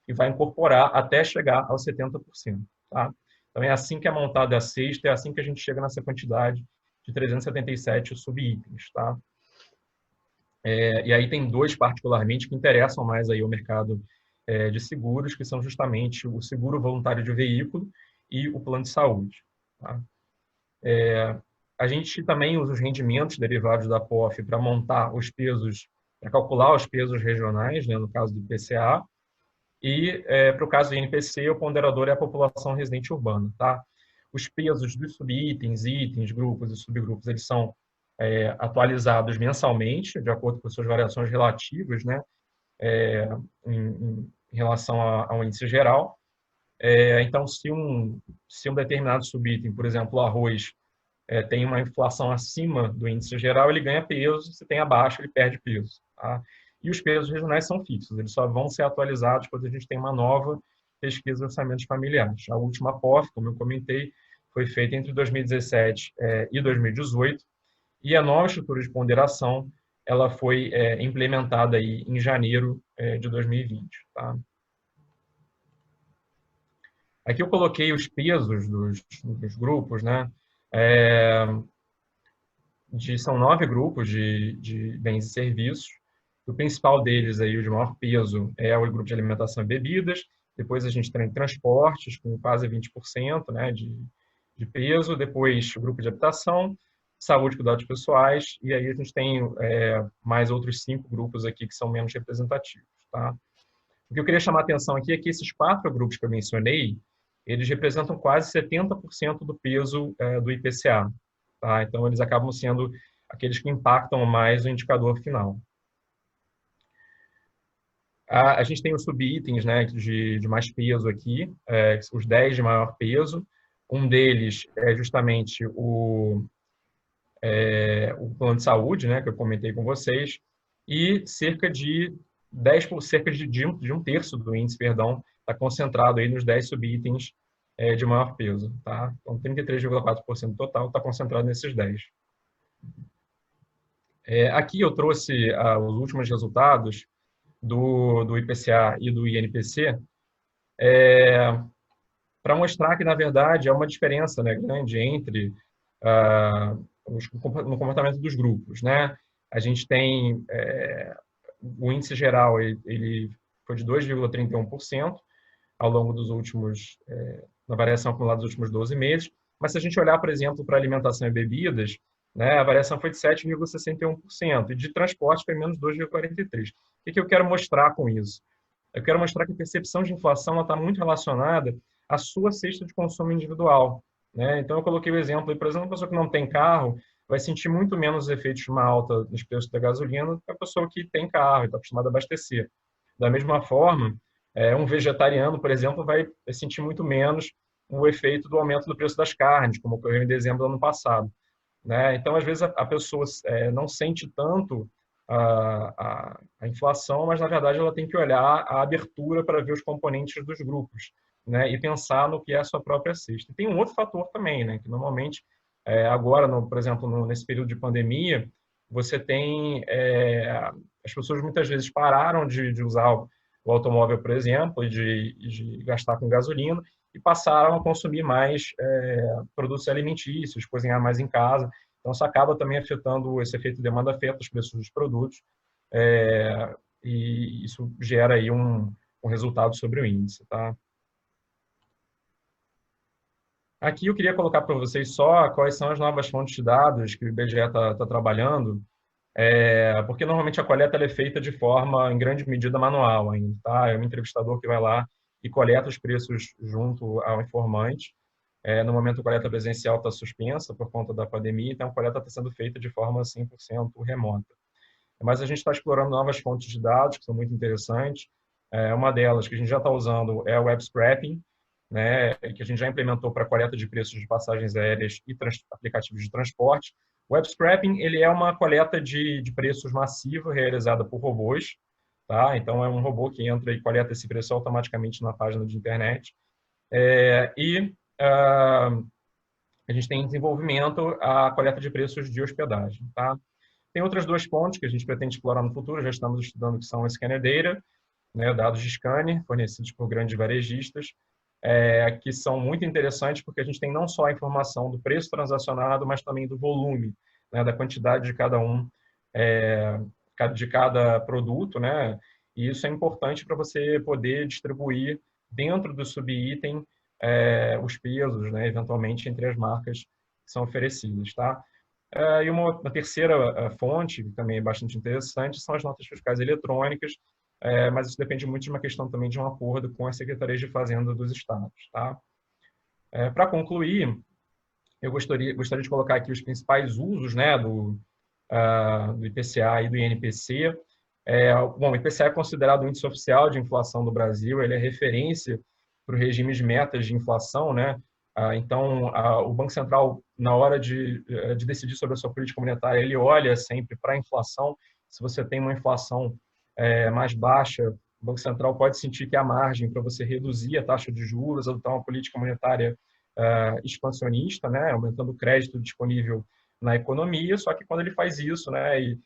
[SPEAKER 3] e vai incorporar até chegar aos 70%. Tá? Então, é assim que é montada a cesta, é assim que a gente chega nessa quantidade de 377 subitens. Tá? E aí tem dois, particularmente, que interessam mais aí ao mercado de seguros, que são justamente o seguro voluntário de veículo e o plano de saúde. Tá? A gente também usa os rendimentos derivados da POF para montar os pesos, para calcular os pesos regionais, né, no caso do IPCA, e para o caso do INPC, o ponderador é a população residente urbana. Tá? Os pesos dos subitens, itens, grupos e subgrupos, eles são atualizados mensalmente, de acordo com suas variações relativas, né, em relação ao índice geral. Então, se um determinado subitem, por exemplo, o arroz, tem uma inflação acima do índice geral, ele ganha peso, se tem abaixo, ele perde peso. Tá? E os pesos regionais são fixos, eles só vão ser atualizados quando a gente tem uma nova pesquisa de orçamentos familiares. A última POF, como eu comentei, foi feita entre 2017 e 2018, e a nova estrutura de ponderação ela foi implementada aí em janeiro de 2020. Tá? Aqui eu coloquei os pesos dos grupos, né? São 9 grupos de bens e serviços. O principal deles, aí, o de maior peso, é o grupo de alimentação e bebidas. Depois a gente tem transportes, com quase 20%, né, de peso. Depois o grupo de habitação, saúde e cuidados pessoais, e aí a gente tem mais outros 5 grupos aqui que são menos representativos. Tá? O que eu queria chamar a atenção aqui é que esses 4 grupos que eu mencionei, eles representam quase 70% do peso do IPCA. Tá? Então, eles acabam sendo aqueles que impactam mais o indicador final. A gente tem os subitens, né, de mais peso aqui, os 10 de maior peso. Um deles é justamente o plano de saúde, né, que eu comentei com vocês, e cerca de um terço do índice, perdão, está concentrado aí nos 10 subitens de maior peso. Tá? Então, 33,4% do total está concentrado nesses 10. Aqui eu trouxe os últimos resultados do IPCA e do INPC para mostrar que, na verdade, há uma diferença, né, grande entre no comportamento dos grupos. Né? A gente tem o índice geral, ele foi de 2,31% ao longo dos últimos, na variação acumulada dos últimos 12 meses, mas se a gente olhar, por exemplo, para alimentação e bebidas, né, a variação foi de 7,61%, e de transporte foi menos 2,43%. O que eu quero mostrar com isso? Eu quero mostrar que a percepção de inflação está muito relacionada à sua cesta de consumo individual. Né? Então, eu coloquei o exemplo, por exemplo, a pessoa que não tem carro vai sentir muito menos os efeitos de uma alta nos preços da gasolina do que a pessoa que tem carro e está acostumada a abastecer. Da mesma forma, um vegetariano, por exemplo, vai sentir muito menos o efeito do aumento do preço das carnes, como ocorreu em dezembro do ano passado. Né? Então, às vezes, a pessoa não sente tanto a inflação, mas na verdade ela tem que olhar a abertura para ver os componentes dos grupos, né, e pensar no que é a sua própria cesta. E tem um outro fator também, né, que normalmente agora, por exemplo, nesse período de pandemia, você tem as pessoas muitas vezes pararam de usar o automóvel, por exemplo, e de gastar com gasolina e passaram a consumir mais produtos alimentícios, cozinhar mais em casa. Então, isso acaba também afetando, esse efeito de demanda afeta os preços dos produtos, e isso gera aí um resultado sobre o índice, tá? Aqui eu queria colocar para vocês só quais são as novas fontes de dados que o IBGE está trabalhando, porque normalmente a coleta ela é feita de forma, em grande medida, manual ainda, tá? É um entrevistador que vai lá e coleta os preços junto ao informante. No momento, a coleta presencial está suspensa por conta da pandemia, então a coleta está sendo feita de forma 100% remota. Mas a gente está explorando novas fontes de dados que são muito interessantes. Uma delas que a gente já está usando é o Web Scraping, né, que a gente já implementou para a coleta de preços de passagens aéreas e aplicativos de transporte. O Web Scraping ele é uma coleta de preços massiva realizada por robôs, tá? Então é um robô que entra e coleta esse preço automaticamente na página de internet. A gente tem em desenvolvimento a coleta de preços de hospedagem, tá? Tem outras duas fontes que a gente pretende explorar no futuro, já estamos estudando, que são o Scanner Data, né, dados de scanner fornecidos por grandes varejistas, que são muito interessantes porque a gente tem não só a informação do preço transacionado, mas também do volume, né, da quantidade de cada produto, né? E isso é importante para você poder distribuir dentro do subitem os pesos, né, eventualmente entre as marcas que são oferecidas, tá? E uma terceira fonte, que também é bastante interessante, são as notas fiscais eletrônicas, mas isso depende muito de uma questão também de um acordo com as secretarias de Fazenda dos estados, tá? Para concluir, eu gostaria de colocar aqui os principais usos, né, do IPCA e do INPC. Bom, o IPCA é considerado o índice oficial de inflação do Brasil, ele é referência para o regime de metas de inflação, né? Então, o Banco Central, na hora de decidir sobre a sua política monetária, ele olha sempre para a inflação. Se você tem uma inflação mais baixa, o Banco Central pode sentir que há margem para você reduzir a taxa de juros, adotar uma política monetária expansionista, né? Aumentando o crédito disponível na economia. Só que quando ele faz isso, né, e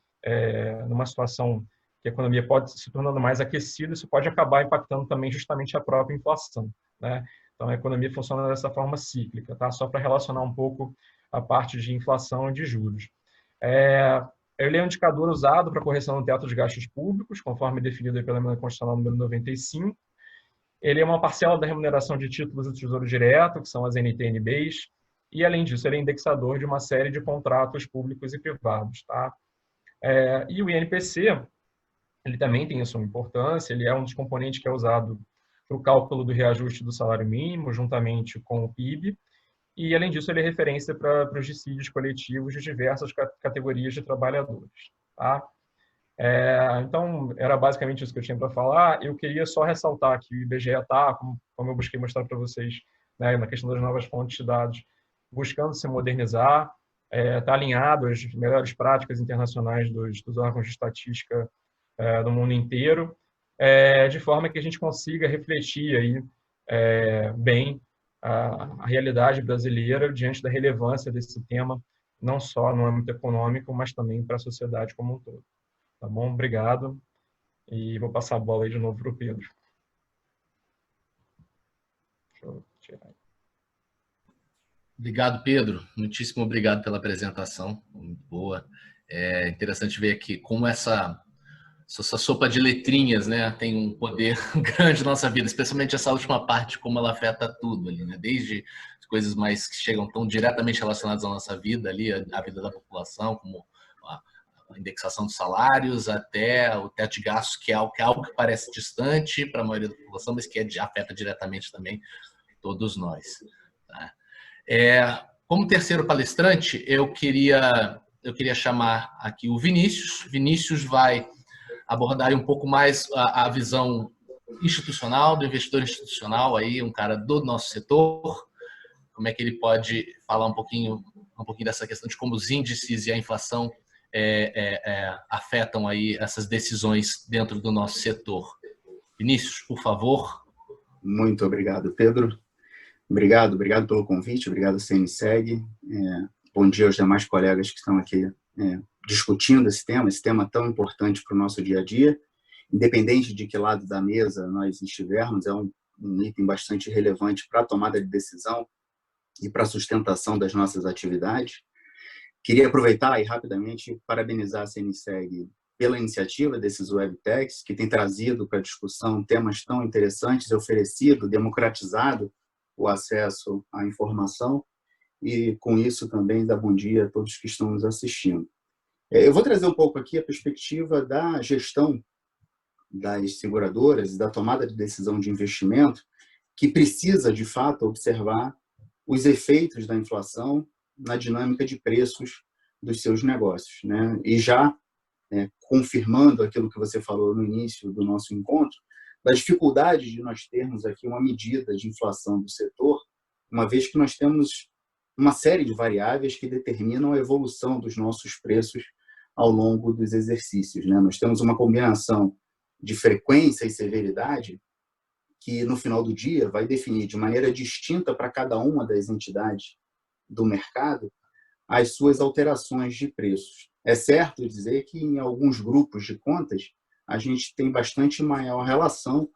[SPEAKER 3] numa situação que a economia pode se tornando mais aquecida, isso pode acabar impactando também justamente a própria inflação, né? Então, a economia funciona dessa forma cíclica, tá? Só para relacionar um pouco a parte de inflação e de juros. Ele é um indicador usado para correção do teto de gastos públicos, conforme definido pela Emenda Constitucional número 95. Ele é uma parcela da remuneração de títulos do Tesouro Direto, que são as NTN-Bs, e, além disso, ele é indexador de uma série de contratos públicos e privados, tá? E o INPC, ele também tem a sua importância, ele é um dos componentes que é usado para o cálculo do reajuste do salário mínimo, juntamente com o PIB, e, além disso, ele é referência para os dissídios coletivos de diversas categorias de trabalhadores, tá? Então, era basicamente isso que eu tinha para falar. Eu queria só ressaltar que o IBGE está, como eu busquei mostrar para vocês, né, na questão das novas fontes de dados, buscando se modernizar, está alinhado às melhores práticas internacionais dos órgãos de estatística do mundo inteiro, de forma que a gente consiga refletir aí, bem a realidade brasileira diante da relevância desse tema, não só no âmbito econômico, mas também para a sociedade como um todo. Tá bom? Obrigado. E vou passar a bola aí de novo para o Pedro. Deixa eu tirar.
[SPEAKER 1] Obrigado, Pedro. Muitíssimo obrigado pela apresentação. Muito boa. É interessante ver aqui como essa sopa de letrinhas, né, tem um poder grande na nossa vida, especialmente essa última parte, como ela afeta tudo ali, né? Desde as coisas mais que chegam tão diretamente relacionadas à nossa vida ali, a vida da população, como a indexação dos salários, até o teto de gastos, que é algo que parece distante para a maioria da população, mas que afeta diretamente também todos nós. Tá? Como terceiro palestrante, eu queria chamar aqui o Vinícius. Vinícius vai abordar um pouco mais a visão institucional, do investidor institucional, aí, um cara do nosso setor, como é que ele pode falar um pouquinho dessa questão de como os índices e a inflação afetam aí essas decisões dentro do nosso setor. Vinícius, por favor.
[SPEAKER 4] Muito obrigado, Pedro. Obrigado pelo convite, obrigado, CNSEG. Bom dia aos demais colegas que estão aqui discutindo esse tema tão importante para o nosso dia a dia. Independente de que lado da mesa nós estivermos, é um item bastante relevante para a tomada de decisão e para a sustentação das nossas atividades. Queria aproveitar e rapidamente parabenizar a CNSEG pela iniciativa desses webtechs, que tem trazido para a discussão temas tão interessantes, oferecido, democratizado o acesso à informação, e com isso também dar bom dia a todos que estão nos assistindo. Eu vou trazer um pouco aqui a perspectiva da gestão das seguradoras e da tomada de decisão de investimento, que precisa, de fato, observar os efeitos da inflação na dinâmica de preços dos seus negócios, né? E já confirmando aquilo que você falou no início do nosso encontro, da dificuldade de nós termos aqui uma medida de inflação do setor, uma vez que nós temos uma série de variáveis que determinam a evolução dos nossos preços ao longo dos exercícios, né? Nós temos uma combinação de frequência e severidade que, no final do dia, vai definir de maneira distinta para cada uma das entidades do mercado as suas alterações de preços. É certo dizer que, em alguns grupos de contas, a gente tem bastante maior relação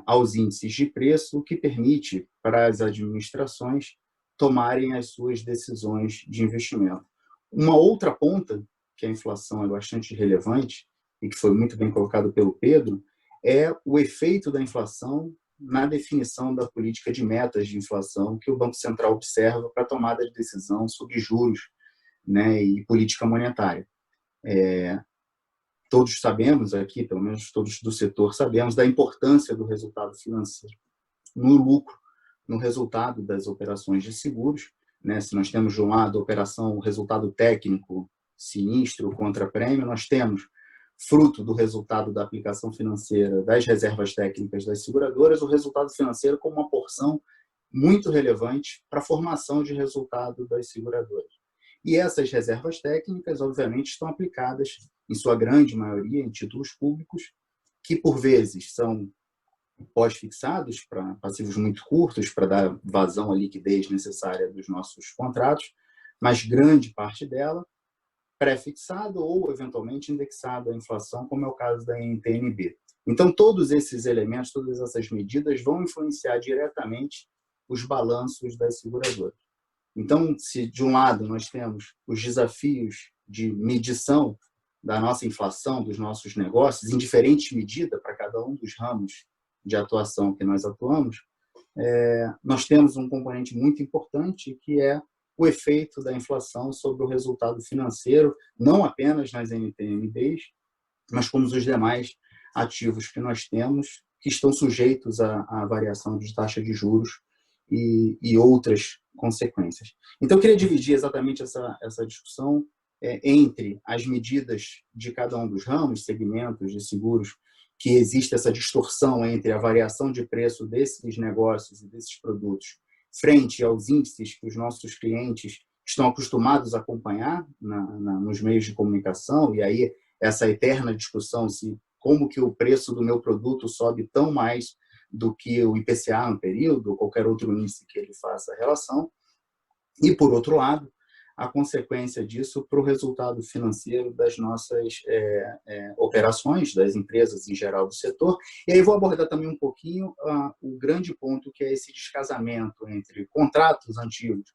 [SPEAKER 4] aos índices de preço, o que permite para as administrações tomarem as suas decisões de investimento. Uma outra ponta, que a inflação é bastante relevante, e que foi muito bem colocado pelo Pedro, é o efeito da inflação na definição da política de metas de inflação que o Banco Central observa para a tomada de decisão sobre juros, né, e política monetária. Todos sabemos aqui, pelo menos todos do setor, sabemos da importância do resultado financeiro no lucro, no resultado das operações de seguros, né? Se nós temos, de um lado, a operação, o resultado técnico, sinistro contra prêmio, nós temos, fruto do resultado da aplicação financeira das reservas técnicas das seguradoras, o resultado financeiro como uma porção muito relevante para a formação de resultado das seguradoras. E essas reservas técnicas, obviamente, estão aplicadas, em sua grande maioria, em títulos públicos, que, por vezes, são pós-fixados para passivos muito curtos, para dar vazão à liquidez necessária dos nossos contratos, mas grande parte dela pré-fixado ou, eventualmente, indexado à inflação, como é o caso da NTN-B. Então, todos esses elementos, todas essas medidas vão influenciar diretamente os balanços das seguradoras. Então, se de um lado nós temos os desafios de medição da nossa inflação, dos nossos negócios, em diferente medida para cada um dos ramos de atuação que nós atuamos, nós temos um componente muito importante, que é o efeito da inflação sobre o resultado financeiro, não apenas nas NTN-Bs, mas como os demais ativos que nós temos, que estão sujeitos à variação de taxa de juros e outras consequências. Então, eu queria dividir exatamente essa discussão entre as medidas de cada um dos ramos, segmentos de seguros, que existe essa distorção entre a variação de preço desses negócios e desses produtos frente aos índices que os nossos clientes estão acostumados a acompanhar nos meios de comunicação, e aí essa eterna discussão se como que o preço do meu produto sobe tão mais do que o IPCA no período, ou qualquer outro índice que ele faça a relação, e, por outro lado, a consequência disso para o resultado financeiro das nossas operações, das empresas em geral do setor. E aí vou abordar também um pouquinho o grande ponto, que é esse descasamento entre contratos antigos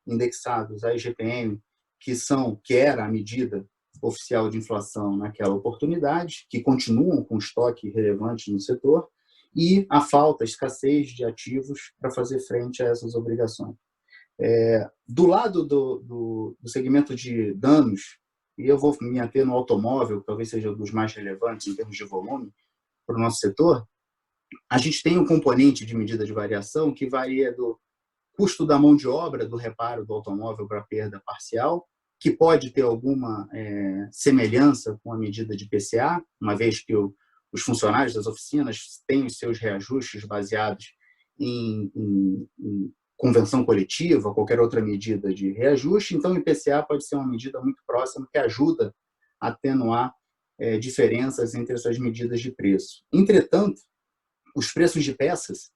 [SPEAKER 4] indexados à IGPM, que era a medida oficial de inflação naquela oportunidade, que continuam com estoque relevante no setor, e a falta, a escassez de ativos para fazer frente a essas obrigações. Do lado do segmento de danos, e eu vou me ater no automóvel, que talvez seja um dos mais relevantes em termos de volume para o nosso setor, a gente tem um componente de medida de variação que varia do custo da mão de obra do reparo do automóvel para perda parcial, que pode ter alguma semelhança com a medida de PCA, uma vez que os funcionários das oficinas têm os seus reajustes baseados em convenção coletiva, qualquer outra medida de reajuste. Então, o IPCA pode ser uma medida muito próxima que ajuda a atenuar diferenças entre essas medidas de preço. Entretanto, os preços de peças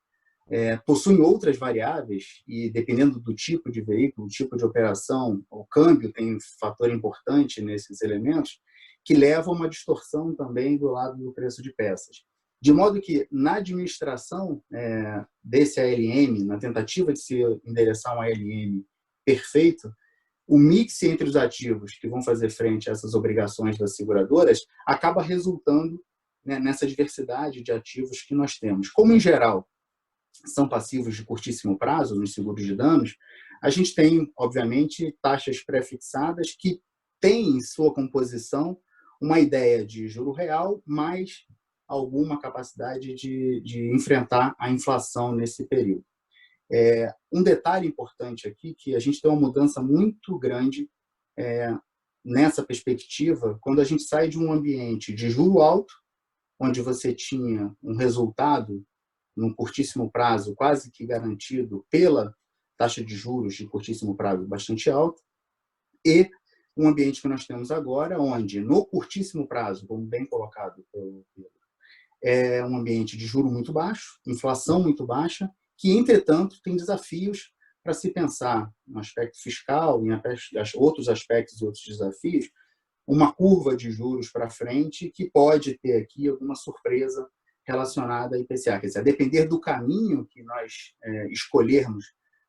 [SPEAKER 4] possuem outras variáveis e, dependendo do tipo de veículo, tipo de operação, o câmbio tem um fator importante nesses elementos, que levam a uma distorção também do lado do preço de peças. De modo que, na administração desse ALM, na tentativa de se endereçar um ALM perfeito, o mix entre os ativos que vão fazer frente a essas obrigações das seguradoras acaba resultando nessa diversidade de ativos que nós temos. Como, em geral, são passivos de curtíssimo prazo, nos seguros de danos, a gente tem, obviamente, taxas pré-fixadas que têm em sua composição uma ideia de juro real, mais alguma capacidade de enfrentar a inflação nesse período. Um detalhe importante aqui, que a gente tem uma mudança muito grande nessa perspectiva, quando a gente sai de um ambiente de juro alto, onde você tinha um resultado num curtíssimo prazo quase que garantido pela taxa de juros de curtíssimo prazo bastante alta, e um ambiente que nós temos agora, onde no curtíssimo prazo, como bem colocado pelo Pedro, é um ambiente de juro muito baixo, inflação muito baixa, que, entretanto, tem desafios para se pensar no aspecto fiscal, em outros aspectos e outros desafios, uma curva de juros para frente que pode ter aqui alguma surpresa relacionada à IPCA. Quer dizer, a depender do caminho que nós escolhermos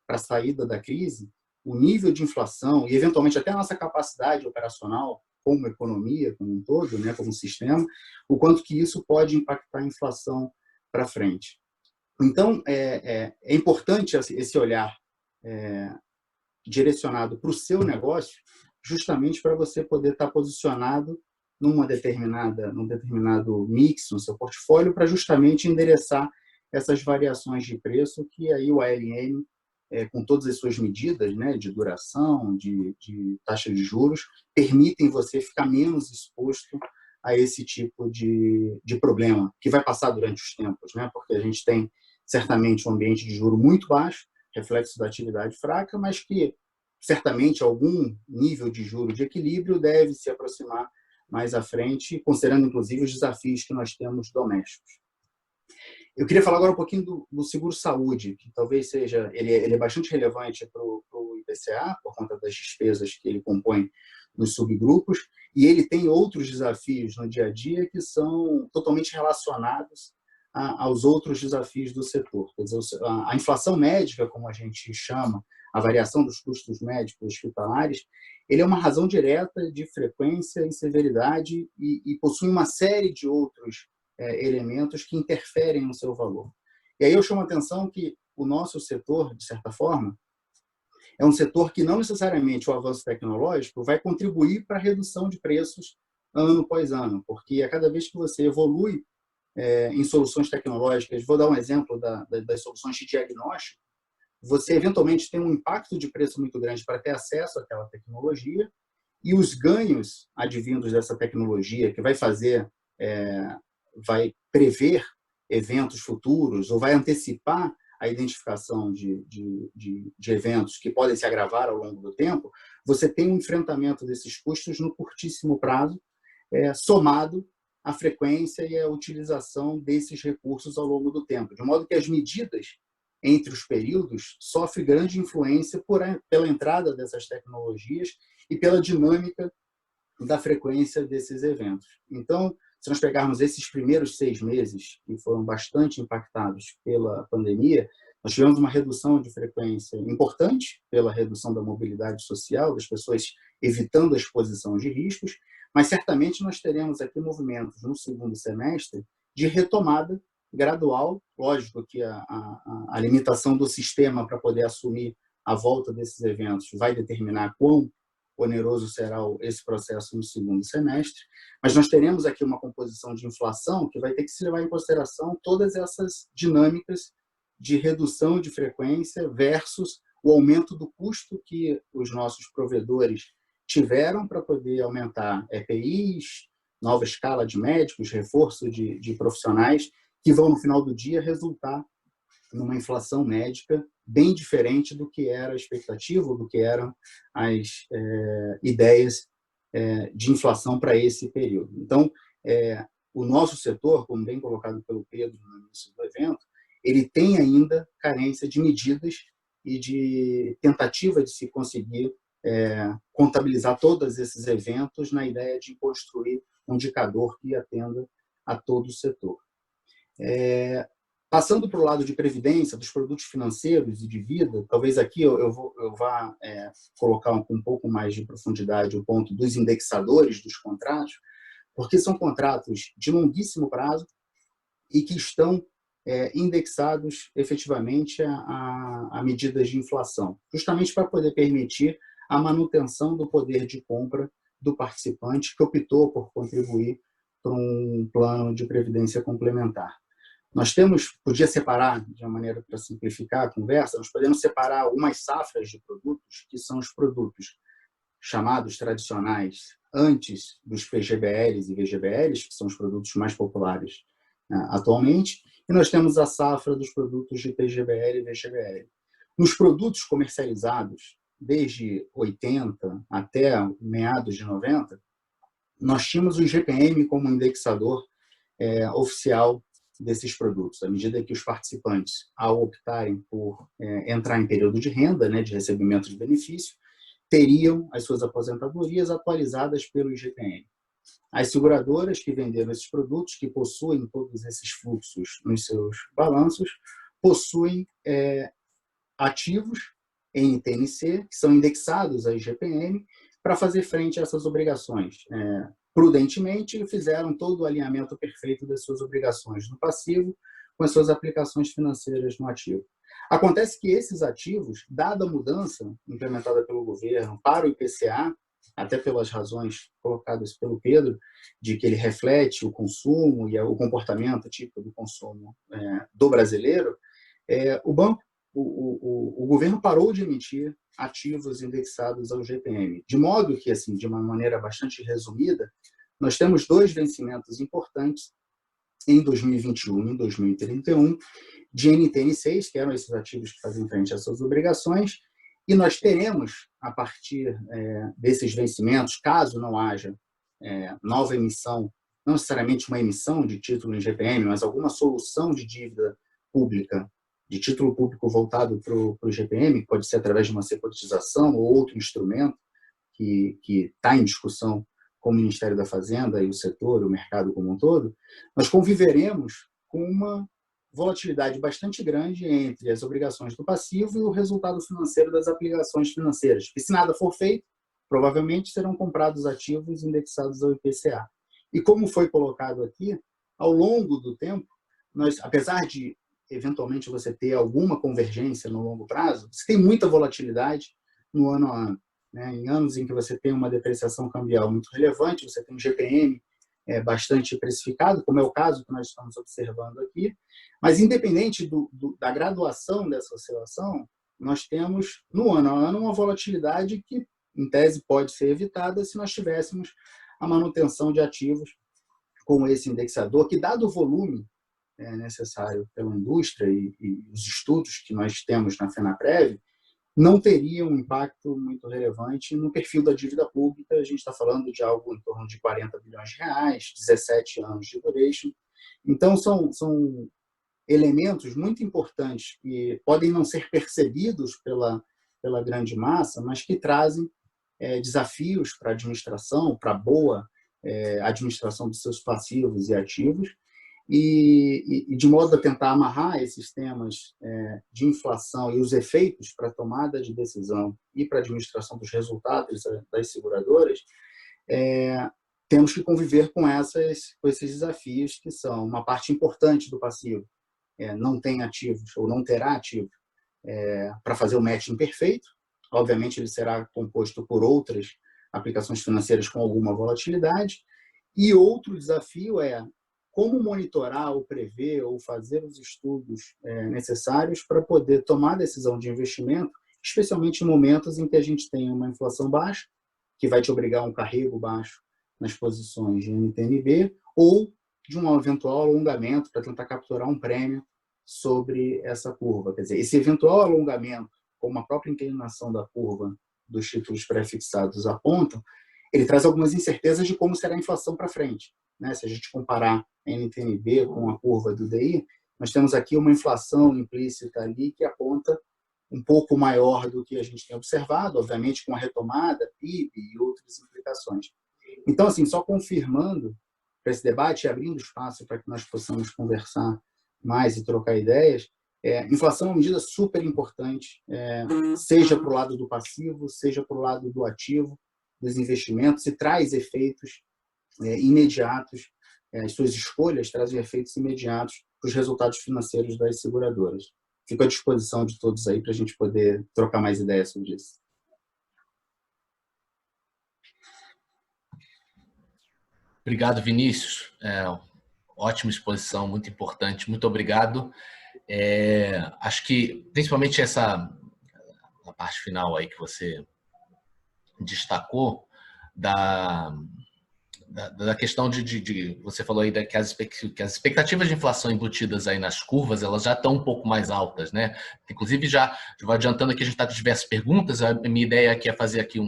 [SPEAKER 4] para a saída da crise, o nível de inflação e, eventualmente, até a nossa capacidade operacional como economia, como um todo, como um sistema, o quanto que isso pode impactar a inflação para frente. Então, é importante esse olhar direcionado para o seu negócio, justamente para você poder estar posicionado num determinado mix no seu portfólio, para justamente endereçar essas variações de preço que aí o ALM, com todas as suas medidas, de duração, de taxa de juros, permitem você ficar menos exposto a esse tipo de problema, que vai passar durante os tempos, porque a gente tem certamente um ambiente de juro muito baixo, reflexo da atividade fraca, mas que certamente algum nível de juro de equilíbrio deve se aproximar mais à frente, considerando inclusive os desafios que nós temos domésticos. Eu queria falar agora um pouquinho do seguro-saúde, que talvez seja, ele é bastante relevante para o IPCA, por conta das despesas que ele compõe nos subgrupos, e ele tem outros desafios no dia a dia que são totalmente relacionados aos outros desafios do setor. Quer dizer, a inflação médica, como a gente chama, a variação dos custos médicos hospitalares, ele é uma razão direta de frequência e severidade e possui uma série de outros elementos que interferem no seu valor. E aí eu chamo a atenção que o nosso setor, de certa forma, é um setor que não necessariamente o avanço tecnológico vai contribuir para a redução de preços ano após ano, porque a cada vez que você evolui em soluções tecnológicas, vou dar um exemplo das soluções de diagnóstico, você eventualmente tem um impacto de preço muito grande para ter acesso àquela tecnologia, e os ganhos advindos dessa tecnologia, que vai prever eventos futuros ou vai antecipar a identificação de eventos que podem se agravar ao longo do tempo, você tem um enfrentamento desses custos no curtíssimo prazo, somado à frequência e à utilização desses recursos ao longo do tempo, de modo que as medidas entre os períodos sofrem grande influência pela entrada dessas tecnologias e pela dinâmica da frequência desses eventos. Então, se nós pegarmos esses primeiros 6 meses, que foram bastante impactados pela pandemia, nós tivemos uma redução de frequência importante pela redução da mobilidade social, das pessoas evitando a exposição de riscos, mas certamente nós teremos aqui movimentos no segundo semestre de retomada gradual. Lógico que a limitação do sistema para poder assumir a volta desses eventos vai determinar quão oneroso será esse processo no segundo semestre, mas nós teremos aqui uma composição de inflação que vai ter que se levar em consideração todas essas dinâmicas de redução de frequência versus o aumento do custo que os nossos provedores tiveram para poder aumentar EPIs, nova escala de médicos, reforço de profissionais, que vão, no final do dia, resultar numa inflação médica bem diferente do que era a expectativa, do que eram as ideias de inflação para esse período. Então, o nosso setor, como bem colocado pelo Pedro no início do evento, ele tem ainda carência de medidas e de tentativa de se conseguir contabilizar todos esses eventos na ideia de construir um indicador que atenda a todo o setor. Passando para o lado de previdência, dos produtos financeiros e de vida, talvez aqui eu vá colocar com um pouco mais de profundidade o ponto dos indexadores dos contratos, porque são contratos de longuíssimo prazo e que estão indexados efetivamente a medidas de inflação, justamente para poder permitir a manutenção do poder de compra do participante que optou por contribuir para um plano de previdência complementar. Nós podia separar, de uma maneira para simplificar a conversa, nós podemos separar algumas safras de produtos, que são os produtos chamados tradicionais antes dos PGBLs e VGBLs, que são os produtos mais populares atualmente, e nós temos a safra dos produtos de PGBL e VGBL. Nos produtos comercializados, desde 80 até meados de 90, nós tínhamos o IGPM como indexador oficial desses produtos. À medida que os participantes, ao optarem por entrar em período de renda, de recebimento de benefício, teriam as suas aposentadorias atualizadas pelo IGPM. As seguradoras que venderam esses produtos, que possuem todos esses fluxos nos seus balanços, possuem ativos NTNC, que são indexados a IGPM, para fazer frente a essas obrigações. Prudentemente, fizeram todo o alinhamento perfeito das suas obrigações no passivo com as suas aplicações financeiras no ativo. Acontece que esses ativos, dada a mudança implementada pelo governo para o IPCA, até pelas razões colocadas pelo Pedro, de que ele reflete o consumo e o comportamento típico do consumo do brasileiro, o governo parou de emitir ativos indexados ao GPM, de modo que, assim, de uma maneira bastante resumida, nós temos dois vencimentos importantes em 2021 e em 2031 de NTN6, que eram esses ativos que fazem frente às suas obrigações, e nós teremos, a partir desses vencimentos, caso não haja nova emissão, não necessariamente uma emissão de título em GPM, mas alguma solução de dívida pública, de título público voltado para o GPM, pode ser através de uma securitização ou outro instrumento que está em discussão com o Ministério da Fazenda e o setor, o mercado como um todo, nós conviveremos com uma volatilidade bastante grande entre as obrigações do passivo e o resultado financeiro das aplicações financeiras. E se nada for feito, provavelmente serão comprados ativos indexados ao IPCA. E como foi colocado aqui, ao longo do tempo, nós, apesar de eventualmente você ter alguma convergência no longo prazo, você tem muita volatilidade no ano a ano. Em anos em que você tem uma depreciação cambial muito relevante, você tem um GPM bastante precificado, como é o caso que nós estamos observando aqui, mas independente da graduação dessa oscilação, nós temos no ano a ano uma volatilidade que, em tese, pode ser evitada se nós tivéssemos a manutenção de ativos com esse indexador, que, dado o volume necessário pela indústria e os estudos que nós temos na FENAPREV, não teria um impacto muito relevante no perfil da dívida pública. A gente está falando de algo em torno de 40 bilhões de reais, 17 anos de duration. Então, são elementos muito importantes que podem não ser percebidos pela grande massa, mas que trazem desafios para a administração, para a boa administração dos seus passivos e ativos, e de modo a tentar amarrar esses temas de inflação e os efeitos para a tomada de decisão e para a administração dos resultados das seguradoras, temos que conviver com esses desafios, que são uma parte importante do passivo. Não tem ativos ou não terá ativo para fazer o matching perfeito. Obviamente, ele será composto por outras aplicações financeiras com alguma volatilidade. E outro desafio é como monitorar ou prever ou fazer os estudos necessários para poder tomar decisão de investimento, especialmente em momentos em que a gente tem uma inflação baixa, que vai te obrigar a um carrego baixo nas posições de NTNB, ou de um eventual alongamento para tentar capturar um prêmio sobre essa curva. Quer dizer, esse eventual alongamento, como a própria inclinação da curva dos títulos pré-fixados apontam, ele traz algumas incertezas de como será a inflação para frente, né? Se a gente comparar a NTN-B com a curva do DI, nós temos aqui uma inflação implícita ali que aponta um pouco maior do que a gente tem observado, obviamente com a retomada, PIB e outras implicações. Então, assim, só confirmando para esse debate e abrindo espaço para que nós possamos conversar mais e trocar ideias, inflação é uma medida super importante, seja para o lado do passivo, seja para o lado do ativo, dos investimentos, e traz efeitos imediatos, as suas escolhas trazem efeitos imediatos para os resultados financeiros das seguradoras. Fico à disposição de todos aí para a gente poder trocar mais ideias sobre isso.
[SPEAKER 1] Obrigado, Vinícius. Ótima exposição, muito importante. Muito obrigado. Acho que, principalmente a parte final aí que você destacou, da questão você falou aí que as expectativas de inflação embutidas aí nas curvas, elas já estão um pouco mais altas, né? Inclusive, já vou adiantando aqui, a gente está com diversas perguntas, a minha ideia aqui é fazer aqui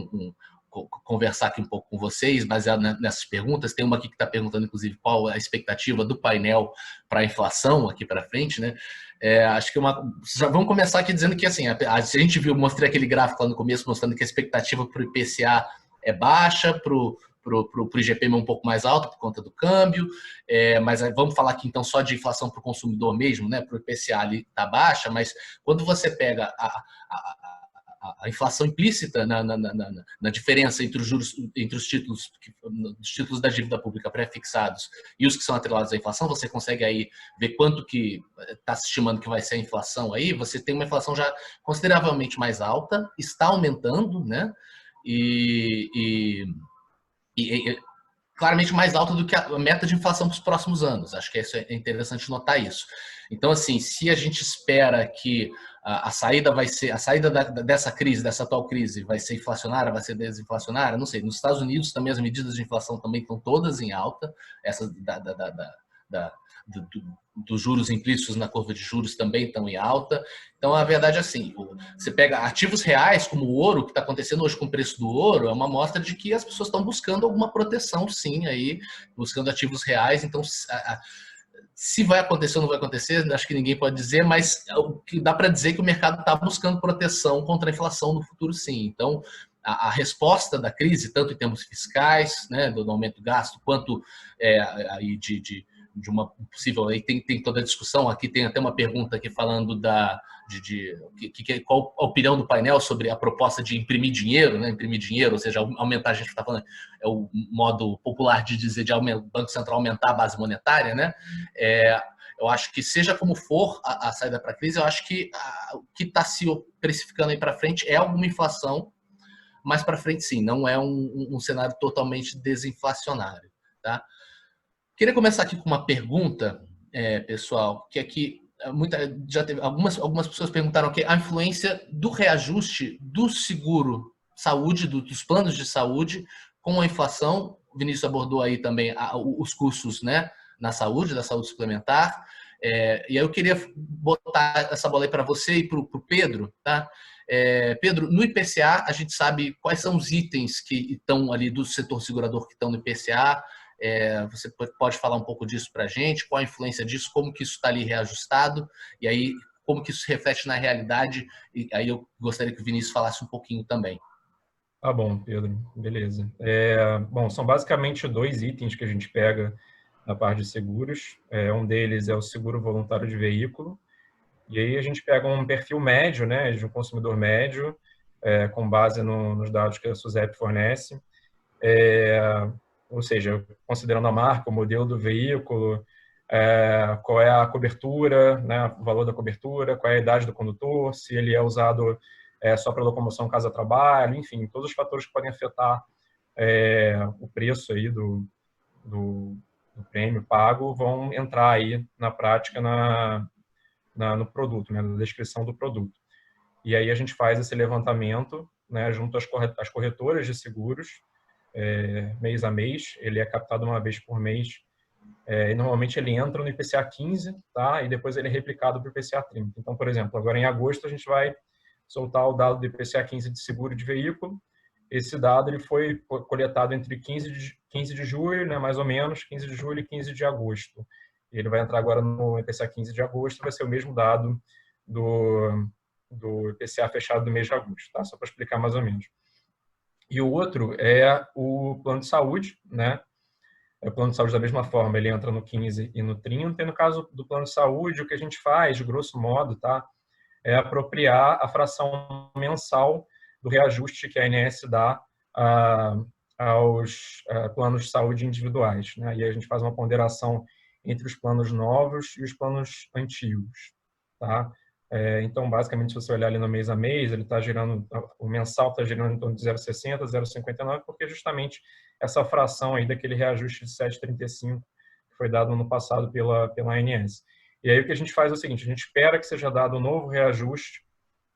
[SPEAKER 1] conversar aqui um pouco com vocês, baseado nessas perguntas. Tem uma aqui que está perguntando, inclusive, qual a expectativa do painel para a inflação aqui para frente, né? Acho que já vamos começar aqui dizendo que, assim, a gente mostrei aquele gráfico lá no começo, mostrando que a expectativa para o IPCA é baixa, para o IGPM é um pouco mais alta por conta do câmbio, mas vamos falar aqui então só de inflação para o consumidor mesmo, né? Para o IPCA ali está baixa, mas quando você pega a inflação implícita na diferença entre os juros, entre os títulos da dívida pública pré-fixados e os que são atrelados à inflação, você consegue aí ver quanto que está se estimando que vai ser a inflação aí. Você tem uma inflação já consideravelmente mais alta, está aumentando, né? E claramente mais alta do que a meta de inflação para os próximos anos. Acho que é interessante notar isso. Então, assim, se a gente espera que a saída dessa crise, dessa atual crise, vai ser inflacionária, vai ser desinflacionária, não sei. Nos Estados Unidos também as medidas de inflação também estão todas em alta. Essas dos juros implícitos na curva de juros também estão em alta. Então, a verdade é assim, você pega ativos reais como o ouro, que está acontecendo hoje com o preço do ouro, é uma amostra de que as pessoas estão buscando alguma proteção, sim, aí, buscando ativos reais. Então, se vai acontecer ou não vai acontecer, acho que ninguém pode dizer, mas o que dá para dizer é que o mercado está buscando proteção contra a inflação no futuro, sim. Então, a resposta da crise, tanto em termos fiscais, né, do aumento do gasto, quanto aí de uma possível... Aí tem toda a discussão, aqui tem até uma pergunta aqui falando qual a opinião do painel sobre a proposta de imprimir dinheiro, né? Imprimir dinheiro, ou seja, aumentar, a gente está falando, é o modo popular de dizer, de o Banco Central aumentar a base monetária, né? Eu acho que, seja como for a saída para a crise, eu acho que o que está se precificando aí para frente é alguma inflação, mas para frente sim, não é um cenário totalmente desinflacionário, tá? Queria começar aqui com uma pergunta, pessoal, que aqui já teve algumas pessoas perguntaram aqui a influência do reajuste do seguro saúde, dos planos de saúde com a inflação. O Vinícius abordou aí também os custos, né, na saúde, da saúde suplementar. E aí eu queria botar essa bola aí para você e para o Pedro, tá? Pedro, no IPCA, a gente sabe quais são os itens que estão ali do setor segurador que estão no IPCA. Você pode falar um pouco disso para a gente, qual a influência disso, como que isso está ali reajustado, e aí como que isso se reflete na realidade, e aí eu gostaria que o Vinícius falasse um pouquinho também.
[SPEAKER 3] Tá bom, Pedro, beleza. Bom, são basicamente 2 itens que a gente pega na parte de seguros. Um deles é o seguro voluntário de veículo, e aí a gente pega um perfil médio, né, de um consumidor médio, com base nos dados que a SUSEP fornece, ou seja, considerando a marca, o modelo do veículo, qual é a cobertura, né, o valor da cobertura, qual é a idade do condutor, se ele é usado só para locomoção casa-trabalho, enfim, todos os fatores que podem afetar o preço aí do prêmio pago vão entrar aí na prática no produto, né, na descrição do produto. E aí a gente faz esse levantamento, né, junto às corretoras de seguros, mês a mês. Ele é captado uma vez por mês E normalmente ele entra no IPCA 15, tá? E depois ele é replicado para o IPCA 30. Então, por exemplo, agora em agosto a gente vai soltar o dado do IPCA 15 de seguro de veículo. Esse dado ele foi coletado entre 15 de julho, né, mais ou menos, 15 de julho e 15 de agosto. Ele vai entrar agora no IPCA 15 de agosto, vai ser o mesmo dado do IPCA fechado do mês de agosto, tá? Só para explicar mais ou menos. E o outro é o plano de saúde, né? O plano de saúde, da mesma forma, ele entra no 15 e no 30. E no caso do plano de saúde, o que a gente faz, de grosso modo, tá? É apropriar a fração mensal do reajuste que a ANS dá aos planos de saúde individuais, né? E aí a gente faz uma ponderação entre os planos novos e os planos antigos, tá? Então, basicamente, se você olhar ali no mês a mês, ele está girando, o mensal está girando em torno de 0,60, 0,59, porque justamente essa fração aí daquele reajuste de 7,35 que foi dado no ano passado pela ANS. E aí o que a gente faz é o seguinte, a gente espera que seja dado um novo reajuste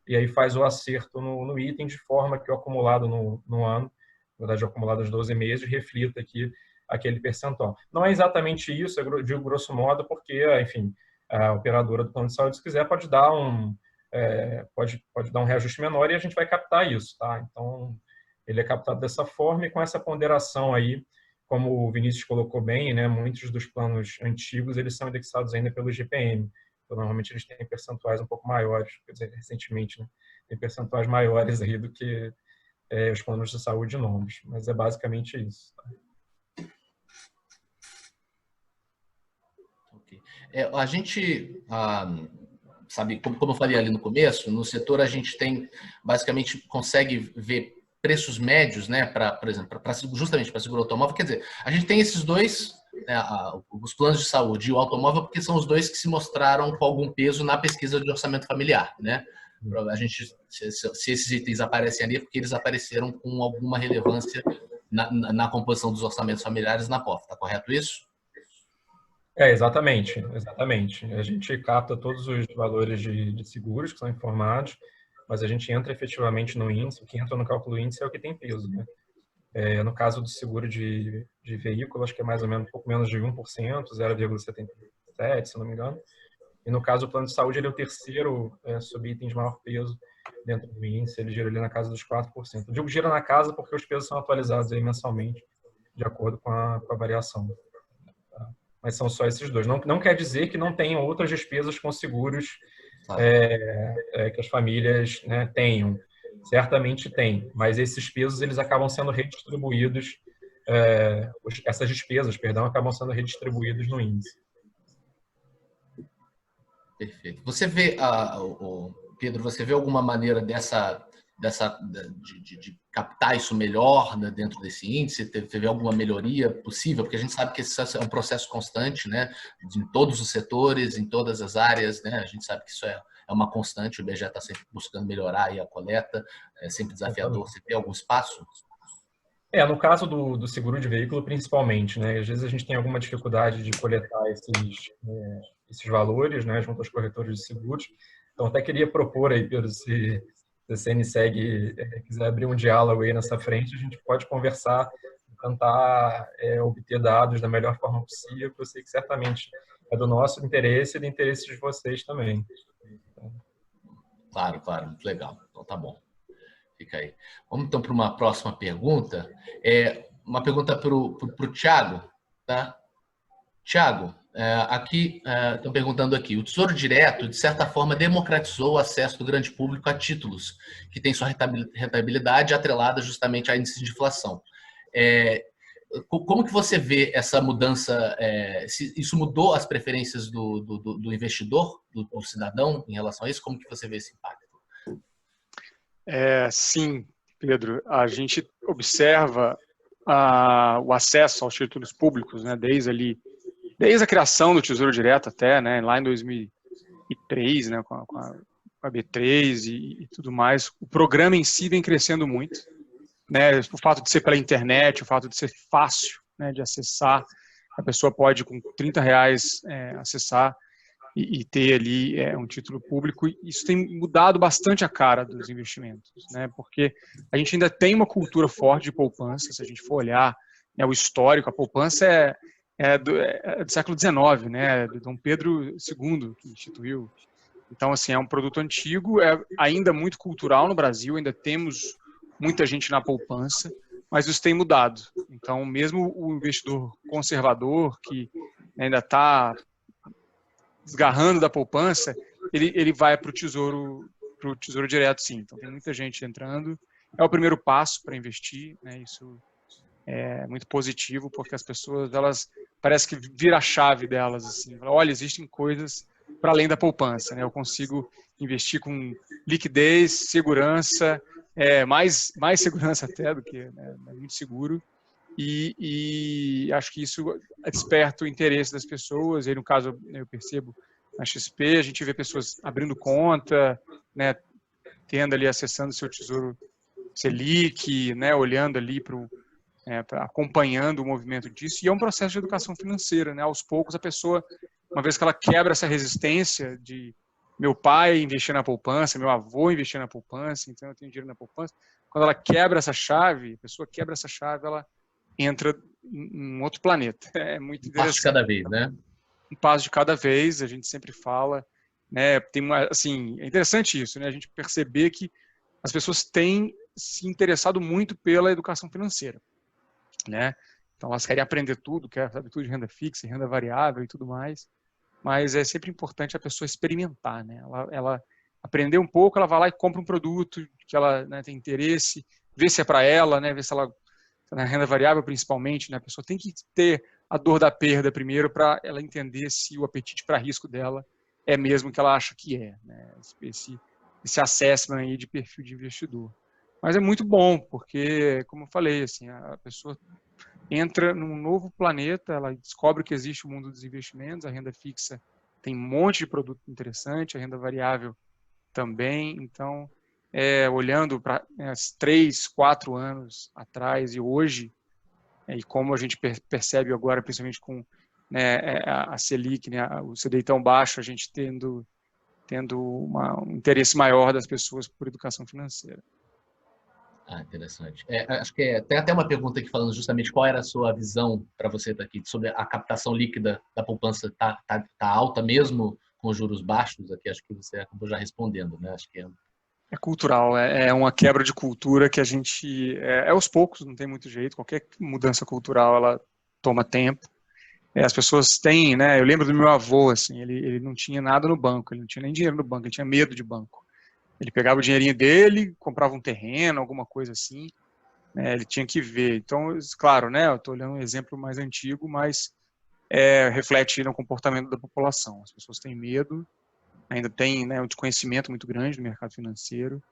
[SPEAKER 3] e aí faz o acerto no item de forma que o acumulado no ano, na verdade o acumulado dos 12 meses, reflita aqui aquele percentual. Não é exatamente isso, eu digo grosso modo, porque, enfim, a operadora do plano de saúde, se quiser, pode dar um reajuste menor e a gente vai captar isso, tá? Então, ele é captado dessa forma e com essa ponderação aí, como o Vinícius colocou bem, né, muitos dos planos antigos, eles são indexados ainda pelo IGPM. Então, normalmente, eles têm percentuais um pouco maiores, quer dizer, recentemente, né, tem percentuais maiores aí do que os planos de saúde novos. Mas é basicamente isso, tá?
[SPEAKER 1] A gente, sabe, como eu falei ali no começo, no setor a gente tem, basicamente, consegue ver preços médios, né, por exemplo, justamente para seguro automóvel. Quer dizer, a gente tem esses dois, os planos de saúde e o automóvel, porque são os dois que se mostraram com algum peso na pesquisa de orçamento familiar, né? A gente, se esses itens aparecem ali, é porque eles apareceram com alguma relevância na composição dos orçamentos familiares na POF, tá correto isso?
[SPEAKER 3] Exatamente. A gente capta todos os valores de seguros que são informados, mas a gente entra efetivamente no índice. O que entra no cálculo do índice é o que tem peso, né? No caso do seguro de veículo, acho que é mais ou menos um pouco menos de 1%, 0,77%, se não me engano. E no caso do plano de saúde, ele é o terceiro subitem de maior peso dentro do índice, ele gira ali na casa dos 4%. Eu digo gira na casa porque os pesos são atualizados aí mensalmente, de acordo com a variação. Mas são só esses dois. Não quer dizer que não tenham outras despesas com seguros que as famílias, né, tenham. Certamente tem, mas esses pesos eles acabam sendo redistribuídos, essas despesas, perdão, acabam sendo redistribuídos no índice.
[SPEAKER 1] Perfeito. Você vê, Pedro, você vê alguma maneira de captar isso melhor, né, dentro desse índice? Teve alguma melhoria possível? Porque a gente sabe que esse é um processo constante, né, em todos os setores, em todas as áreas, né? A gente sabe que isso é uma constante, o IBGE está sempre buscando melhorar aí a coleta, é sempre desafiador. Você tem algum espaço?
[SPEAKER 3] No caso do seguro de veículo, principalmente, né? Às vezes a gente tem alguma dificuldade de coletar esses valores, né, junto aos corretores de seguros. Então, até queria propor aí, Pedro, se a CNSEG quiser abrir um diálogo aí nessa frente, a gente pode conversar, tentar obter dados da melhor forma possível, que eu sei que certamente é do nosso interesse e do interesse de vocês também.
[SPEAKER 1] Claro, muito legal. Então, tá bom. Fica aí. Vamos então para uma próxima pergunta. Uma pergunta para o Thiago, tá? Thiago, aqui estão perguntando aqui. O Tesouro Direto, de certa forma, democratizou o acesso do grande público a títulos que têm sua rentabilidade atrelada justamente a índice de inflação. Como que você vê essa mudança? Isso mudou as preferências do investidor, do cidadão em relação a isso? Como que você vê esse impacto?
[SPEAKER 2] Sim, Pedro. A gente observa o acesso aos títulos públicos, né, desde a criação do Tesouro Direto até, né, lá em 2003, né, com a B3 e tudo mais. O programa em si vem crescendo muito, né, o fato de ser pela internet, o fato de ser fácil, né, de acessar. A pessoa pode, com R$30, acessar e ter ali um título público. Isso tem mudado bastante a cara dos investimentos, né, porque a gente ainda tem uma cultura forte de poupança. Se a gente for olhar, né, o histórico, a poupança do século XIX, né? De Dom Pedro II, que instituiu. Então, assim, é um produto antigo, é ainda muito cultural no Brasil, ainda temos muita gente na poupança, mas isso tem mudado. Então, mesmo o investidor conservador, que ainda está desgarrando da poupança, ele vai para o tesouro direto, sim. Então, tem muita gente entrando. É o primeiro passo para investir, né? Isso é muito positivo, porque as pessoas, elas parece que vira a chave delas, assim. Olha, existem coisas para além da poupança, né? Eu consigo investir com liquidez, segurança, mais segurança até do que, né? É muito seguro. E acho que isso desperta o interesse das pessoas. E no caso, eu percebo na XP, a gente vê pessoas abrindo conta, né? Tendo ali, acessando seu Tesouro Selic, né? Olhando ali acompanhando o movimento disso. E é um processo de educação financeira, né? Aos poucos a pessoa, uma vez que ela quebra essa resistência de meu pai investir na poupança, meu avô investir na poupança, então eu tenho dinheiro na poupança. Quando ela quebra essa chave, a pessoa quebra essa chave, ela entra em um outro planeta. É muito interessante.
[SPEAKER 1] Um passo de cada vez, né?
[SPEAKER 2] Um passo de cada vez, a gente sempre fala, né? Assim, é interessante isso, né? A gente perceber que as pessoas têm se interessado muito pela educação financeira, né? Então elas querem aprender tudo, querem saber tudo de renda fixa, renda variável e tudo mais, mas é sempre importante a pessoa experimentar, né? Ela aprender um pouco, ela vai lá e compra um produto que ela, né, tem interesse, vê se é para ela, né? Vê se ela, na renda variável principalmente, né? A pessoa tem que ter a dor da perda primeiro para ela entender se o apetite para risco dela é mesmo o que ela acha que é, né? Esse assessment aí de perfil de investidor. Mas é muito bom, porque, como eu falei, assim, a pessoa entra num novo planeta, ela descobre que existe o mundo dos investimentos, a renda fixa tem um monte de produto interessante, a renda variável também. Então, olhando para 3, 4 anos atrás e hoje, e como a gente percebe agora, principalmente com, né, a Selic, né, o CDI tão baixo, a gente tendo um interesse maior das pessoas por educação financeira.
[SPEAKER 1] Interessante. Acho que tem até uma pergunta aqui falando justamente qual era a sua visão, para você estar aqui, sobre a captação líquida da poupança. Tá alta mesmo com os juros baixos? Aqui acho que você acabou já respondendo, né? Acho que
[SPEAKER 2] é cultural, é uma quebra de cultura que a gente, aos poucos, não tem muito jeito. Qualquer mudança cultural, ela toma tempo. As pessoas têm, né? Eu lembro do meu avô, assim, ele não tinha nada no banco, ele não tinha nem dinheiro no banco, ele tinha medo de banco. Ele pegava o dinheirinho dele, comprava um terreno, alguma coisa assim, né? Ele tinha que ver. Então, claro, né? Eu estou olhando um exemplo mais antigo, mas reflete no comportamento da população. As pessoas têm medo, ainda tem, né, um desconhecimento muito grande do mercado financeiro.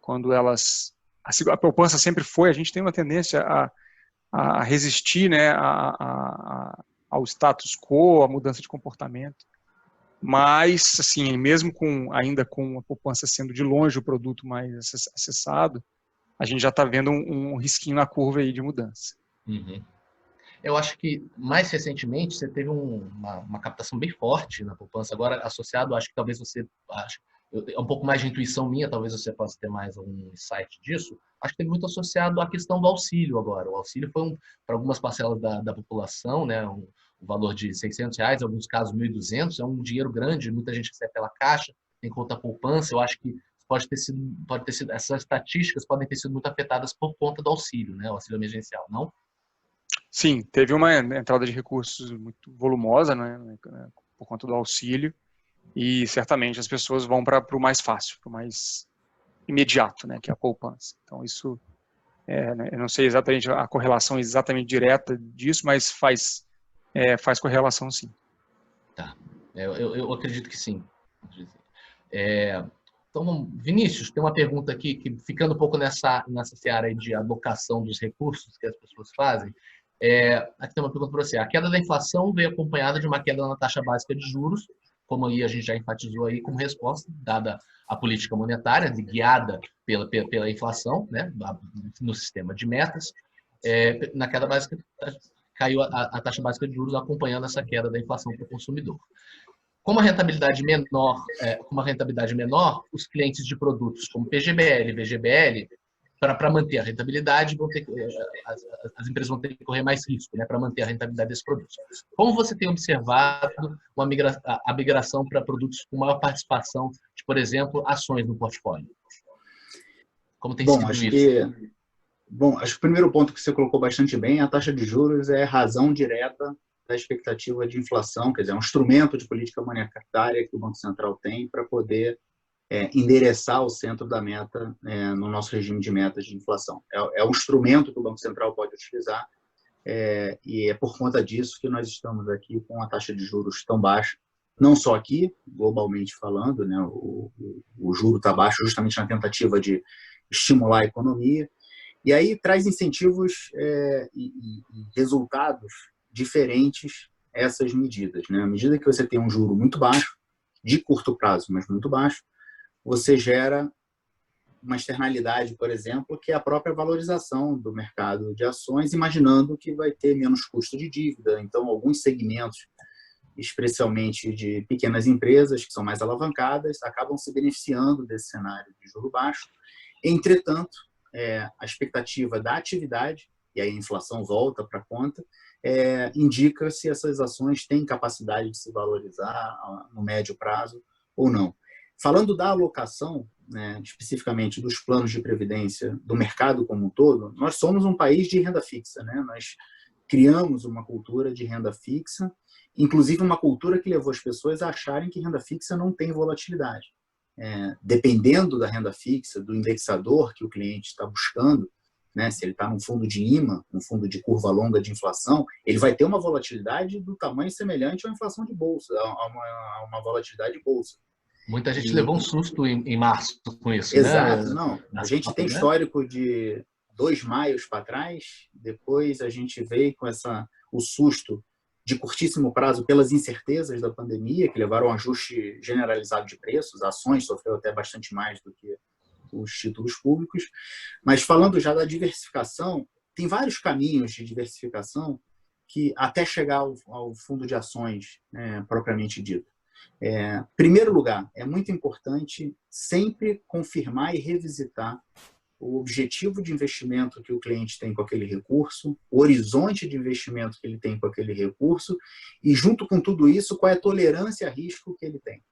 [SPEAKER 2] Quando elas... A poupança sempre foi, a gente tem uma tendência a resistir, né, ao status quo, à mudança de comportamento. Mas, assim, mesmo ainda com a poupança sendo de longe o produto mais acessado, a gente já está vendo um risquinho na curva aí de mudança.
[SPEAKER 1] Uhum. Eu acho que, mais recentemente, você teve uma captação bem forte na poupança. Agora, associado, acho que talvez você... é um pouco mais de intuição minha, talvez você possa ter mais algum insight disso. Acho que teve muito associado à questão do auxílio agora. O auxílio foi, para algumas parcelas da população, né, o valor de R$600, em alguns casos R$1.200, é um dinheiro grande, muita gente recebe pela Caixa, tem conta poupança. Eu acho que pode ter sido, essas estatísticas podem ter sido muito afetadas por conta do auxílio, né, o auxílio emergencial, não?
[SPEAKER 2] Sim, teve uma entrada de recursos muito volumosa, né, por conta do auxílio, e certamente as pessoas vão para o mais fácil, para o mais imediato, né, que é a poupança. Então isso, eu não sei exatamente a correlação exatamente direta disso, mas faz correlação, sim.
[SPEAKER 1] Tá, eu acredito que sim. Então, Vinícius, tem uma pergunta aqui, que ficando um pouco nessa seara aí de alocação dos recursos que as pessoas fazem. Aqui tem uma pergunta para você. A queda da inflação veio acompanhada de uma queda na taxa básica de juros, como aí a gente já enfatizou aí como resposta, dada a política monetária, guiada pela inflação, né, no sistema de metas. Na queda básica, caiu a taxa básica de juros acompanhando essa queda da inflação para o consumidor. Com uma rentabilidade menor, os clientes de produtos como PGBL e VGBL para manter a rentabilidade, as empresas vão ter que correr mais risco, né, para manter a rentabilidade desses produtos. Como você tem observado a migração para produtos com maior participação de, por exemplo, ações no portfólio? Como tem sido isso?
[SPEAKER 4] Acho que o primeiro ponto que você colocou bastante bem, a taxa de juros é razão direta da expectativa de inflação, quer dizer, é um instrumento de política monetária que o Banco Central tem para poder endereçar o centro da meta no nosso regime de metas de inflação. É um instrumento que o Banco Central pode utilizar e é por conta disso que nós estamos aqui com a taxa de juros tão baixa, não só aqui, globalmente falando, né, o juro está baixo justamente na tentativa de estimular a economia, e aí traz incentivos e resultados diferentes a essas medidas, né? À medida que você tem um juro muito baixo, de curto prazo, mas muito baixo, você gera uma externalidade, por exemplo, que é a própria valorização do mercado de ações, imaginando que vai ter menos custo de dívida. Então, alguns segmentos, especialmente de pequenas empresas, que são mais alavancadas, acabam se beneficiando desse cenário de juro baixo. Entretanto, a expectativa da atividade, e aí a inflação volta para a conta, indica se essas ações têm capacidade de se valorizar no médio prazo ou não. Falando da alocação, né, especificamente dos planos de previdência do mercado como um todo, nós somos um país de renda fixa, né? Nós criamos uma cultura de renda fixa, inclusive uma cultura que levou as pessoas a acharem que renda fixa não tem volatilidade. Dependendo da renda fixa, do indexador que o cliente está buscando, né, se ele está num fundo de IMA, um fundo de curva longa de inflação, ele vai ter uma volatilidade do tamanho semelhante à inflação de bolsa, a uma volatilidade de bolsa.
[SPEAKER 1] Muita gente levou um susto em março com isso,
[SPEAKER 4] exato,
[SPEAKER 1] né?
[SPEAKER 4] Não. A gente tem histórico de 2 maios para trás, depois a gente veio com o susto de curtíssimo prazo pelas incertezas da pandemia, que levaram a um ajuste generalizado de preços, ações sofreu até bastante mais do que os títulos públicos. Mas falando já da diversificação, tem vários caminhos de diversificação que até chegar ao fundo de ações propriamente dito. Primeiro lugar, é muito importante sempre confirmar e revisitar o objetivo de investimento que o cliente tem com aquele recurso, o horizonte de investimento que ele tem com aquele recurso e, junto com tudo isso, qual é a tolerância a risco que ele tem.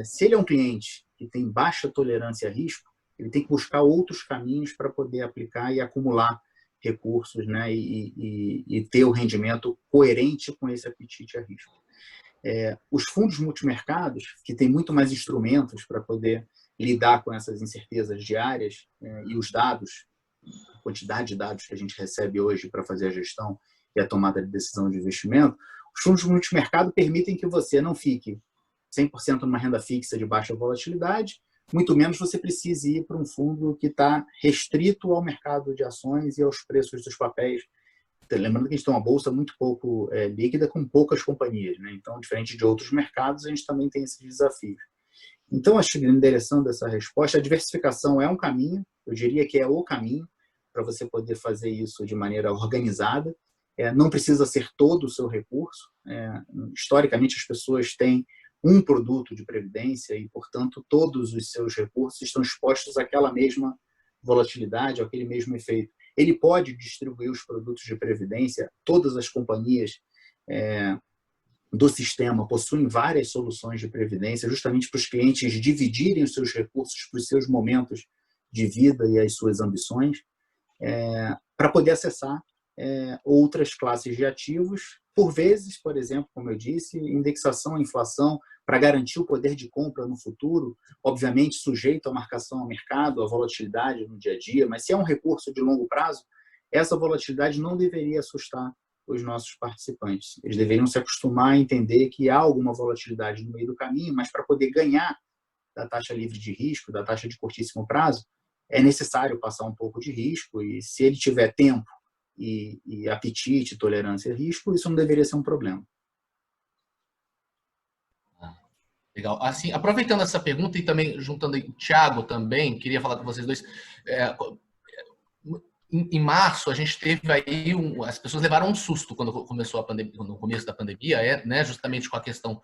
[SPEAKER 4] Se ele é um cliente que tem baixa tolerância a risco, ele tem que buscar outros caminhos para poder aplicar e acumular recursos, né, e ter o rendimento coerente com esse apetite a risco. Os fundos multimercados, que têm muito mais instrumentos para poder lidar com essas incertezas diárias e os dados, a quantidade de dados que a gente recebe hoje para fazer a gestão e a tomada de decisão de investimento, os fundos multimercado permitem que você não fique 100% numa renda fixa de baixa volatilidade, muito menos você precise ir para um fundo que está restrito ao mercado de ações e aos preços dos papéis. Lembrando que a gente tem uma bolsa muito pouco líquida, com poucas companhias, né? Então, diferente de outros mercados, a gente também tem esses desafios. Então, acho que endereçando essa resposta, a diversificação é um caminho, eu diria que é o caminho para você poder fazer isso de maneira organizada. Não precisa ser todo o seu recurso. Historicamente, as pessoas têm um produto de previdência e, portanto, todos os seus recursos estão expostos àquela mesma volatilidade, àquele mesmo efeito. Ele pode distribuir os produtos de previdência, todas as companhias do sistema possuem várias soluções de previdência, justamente para os clientes dividirem os seus recursos para os seus momentos de vida e as suas ambições, para poder acessar outras classes de ativos, por vezes, por exemplo, como eu disse, indexação à inflação para garantir o poder de compra no futuro, obviamente sujeito à marcação ao mercado, à volatilidade no dia a dia, mas se é um recurso de longo prazo, essa volatilidade não deveria assustar os nossos participantes. Eles deveriam se acostumar a entender que há alguma volatilidade no meio do caminho, mas para poder ganhar da taxa livre de risco, da taxa de curtíssimo prazo, é necessário passar um pouco de risco e se ele tiver tempo e apetite, tolerância a risco, isso não deveria ser um problema.
[SPEAKER 1] Legal. Assim, aproveitando essa pergunta e também juntando o Thiago também, queria falar com vocês dois. Em março, a gente teve aí as pessoas levaram um susto quando começou a pandemia, no começo da pandemia, né, justamente com a questão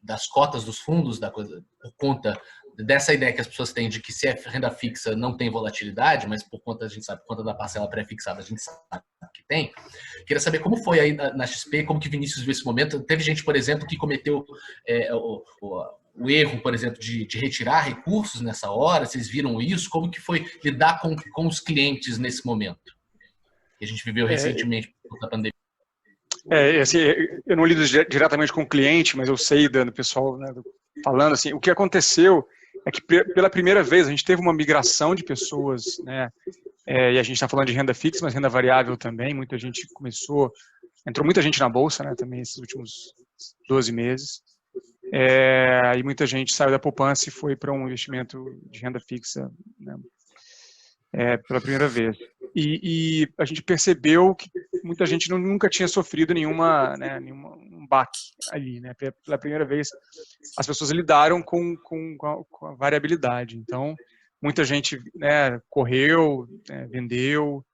[SPEAKER 1] das cotas dos fundos, da coisa, por conta dessa ideia que as pessoas têm de que se é renda fixa não tem volatilidade, mas por conta, a gente sabe, por conta da parcela pré-fixada, a gente sabe que tem. Queria saber como foi aí na XP, como que Vinícius viu esse momento. Teve gente, por exemplo, que cometeu o erro, por exemplo, de retirar recursos nessa hora. Vocês viram isso? Como que foi lidar com os clientes nesse momento? Que a gente viveu recentemente por conta da pandemia.
[SPEAKER 2] Assim, eu não lido diretamente com o cliente, mas eu sei do pessoal, né, falando assim, o que aconteceu é que pela primeira vez a gente teve uma migração de pessoas, né, e a gente está falando de renda fixa, mas renda variável também, entrou muita gente na bolsa, né, também esses últimos 12 meses, e muita gente saiu da poupança e foi para um investimento de renda fixa, né, pela primeira vez. E a gente percebeu que muita gente nunca tinha sofrido nenhum baque ali, né? Pela primeira vez, as pessoas lidaram com a variabilidade. Então, muita gente, né, correu, vendeu,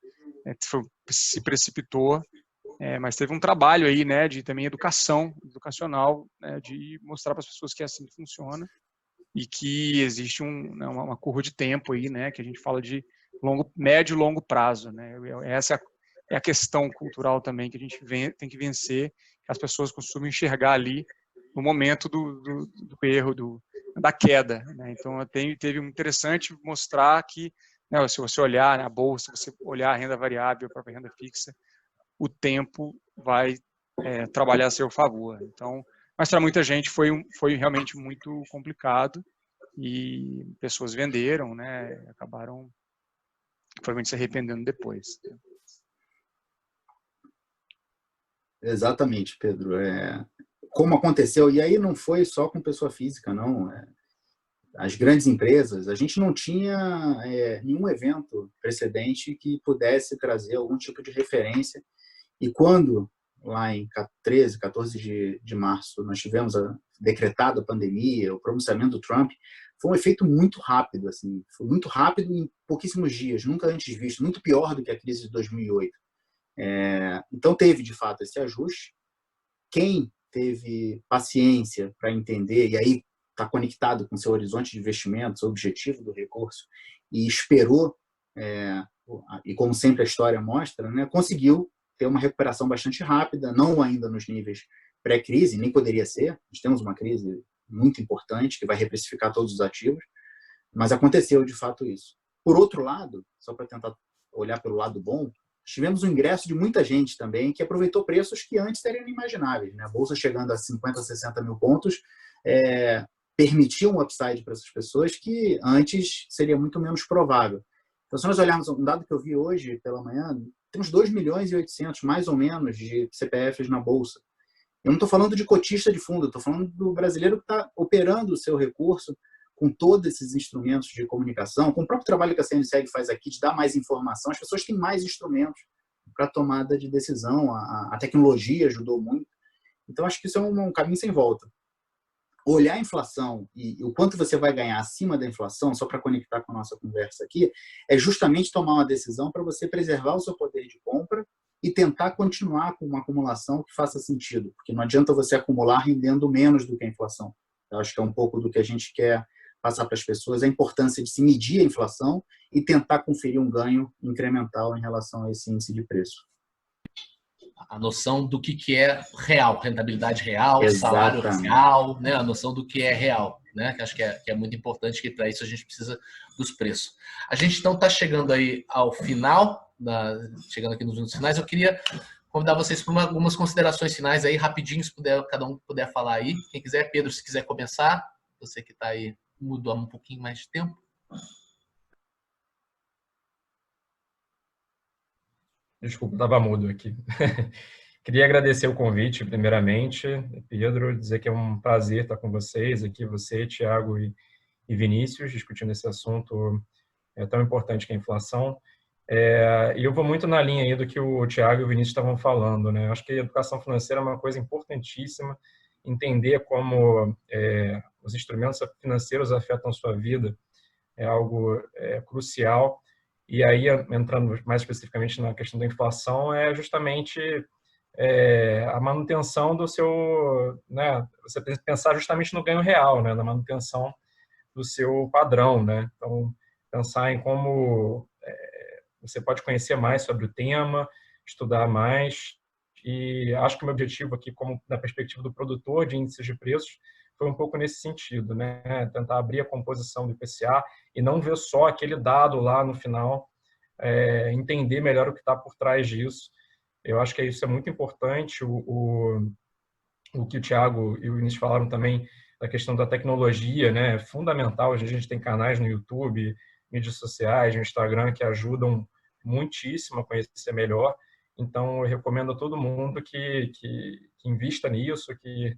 [SPEAKER 2] se precipitou, mas teve um trabalho aí, né, de também educacional, né, de mostrar para as pessoas que é assim que funciona e que existe uma curva de tempo aí, né, que a gente fala de médio e longo prazo, né? Essa é a questão cultural também que a gente tem que vencer, que as pessoas costumam enxergar ali no momento do erro, da queda, né? Então, teve um interessante mostrar que, né, se você olhar a bolsa, se você olhar a renda variável, a própria renda fixa, o tempo vai trabalhar a seu favor. Então, mas para muita gente foi realmente muito complicado e pessoas venderam, né? Acabaram provavelmente se arrependendo depois.
[SPEAKER 4] Exatamente, Pedro. Como aconteceu, e aí não foi só com pessoa física, não. As grandes empresas, a gente não tinha nenhum evento precedente que pudesse trazer algum tipo de referência. E quando, lá em 14 de março, nós tivemos decretada a pandemia, o pronunciamento do Trump, foi um efeito muito rápido, assim, foi muito rápido em pouquíssimos dias, nunca antes visto, muito pior do que a crise de 2008. Então teve, de fato, esse ajuste. Quem teve paciência para entender, e aí está conectado com seu horizonte de investimentos, o objetivo do recurso, e esperou, e como sempre a história mostra, né, conseguiu ter uma recuperação bastante rápida, não ainda nos níveis pré-crise, nem poderia ser. Nós temos uma crise muito importante que vai reprecificar todos os ativos, mas aconteceu de fato isso. Por outro lado, só para tentar olhar pelo lado bom, tivemos o ingresso de muita gente também que aproveitou preços que antes eram inimagináveis, né? A bolsa chegando a 50, 60 mil pontos permitiu um upside para essas pessoas que antes seria muito menos provável. Então, se nós olharmos um dado que eu vi hoje pela manhã, temos 2.800.000, mais ou menos, de CPFs na bolsa. Eu não estou falando de cotista de fundo, estou falando do brasileiro que está operando o seu recurso com todos esses instrumentos de comunicação, com o próprio trabalho que a CNSEG faz aqui de dar mais informação. As pessoas têm mais instrumentos para tomada de decisão, a tecnologia ajudou muito. Então, acho que isso é um caminho sem volta. Olhar a inflação e o quanto você vai ganhar acima da inflação, só para conectar com a nossa conversa aqui, é justamente tomar uma decisão para você preservar o seu poder de compra e tentar continuar com uma acumulação que faça sentido, porque não adianta você acumular rendendo menos do que a inflação. Eu acho que é um pouco do que a gente quer passar para as pessoas, a importância de se medir a inflação e tentar conferir um ganho incremental em relação a esse índice de preço.
[SPEAKER 1] A noção do que é real, rentabilidade real,
[SPEAKER 4] Exatamente.
[SPEAKER 1] Salário real, né? A noção do que é real, né? Que acho que é muito importante, que para isso a gente precisa dos preços. A gente então está chegando aí ao final, chegando aqui nos minutos finais. Eu queria convidar vocês para algumas considerações finais aí, rapidinho, se cada um puder falar aí. Quem quiser, Pedro, se quiser começar, você que está aí, mudou um pouquinho mais de tempo.
[SPEAKER 3] Desculpa, estava mudo aqui. Queria agradecer o convite, primeiramente, Pedro, dizer que é um prazer estar com vocês aqui, você, Thiago e Vinícius, discutindo esse assunto tão importante que é a inflação. E eu vou muito na linha aí do que o Thiago e o Vinícius estavam falando, né? Eu acho que a educação financeira é uma coisa importantíssima, entender como os instrumentos financeiros afetam a sua vida é algo crucial. E aí, entrando mais especificamente na questão da inflação, é justamente a manutenção do seu, né, você pensar justamente no ganho real, né, na manutenção do seu padrão, né? Então, pensar em como você pode conhecer mais sobre o tema, estudar mais. E acho que o meu objetivo aqui, como na perspectiva do produtor de índices de preços, foi um pouco nesse sentido, né? Tentar abrir a composição do IPCA e não ver só aquele dado lá no final, entender melhor o que está por trás disso. Eu acho que isso é muito importante. O que o Thiago e o Vinícius falaram também da questão da tecnologia, né? É fundamental. Hoje a gente tem canais no YouTube, mídias sociais, no Instagram, que ajudam muitíssimo a conhecer melhor. Então, eu recomendo a todo mundo que invista nisso, que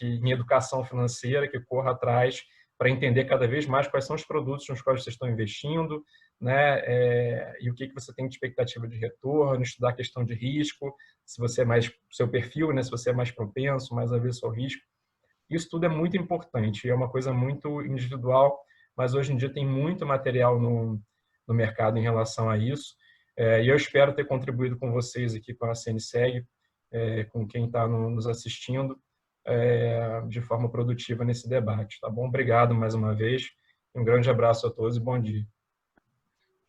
[SPEAKER 3] em educação financeira, que corra atrás para entender cada vez mais quais são os produtos nos quais vocês estão investindo, né? E o que você tem de expectativa de retorno, estudar a questão de risco, se você é mais seu perfil, né? Se você é mais propenso, mais avesso ao risco. Isso tudo é muito importante, é uma coisa muito individual, mas hoje em dia tem muito material no mercado em relação a isso. E eu espero ter contribuído com vocês aqui com a CNSEG, com quem está nos assistindo, de forma produtiva nesse debate. Tá bom? Obrigado mais uma vez. Um grande abraço a todos e bom dia.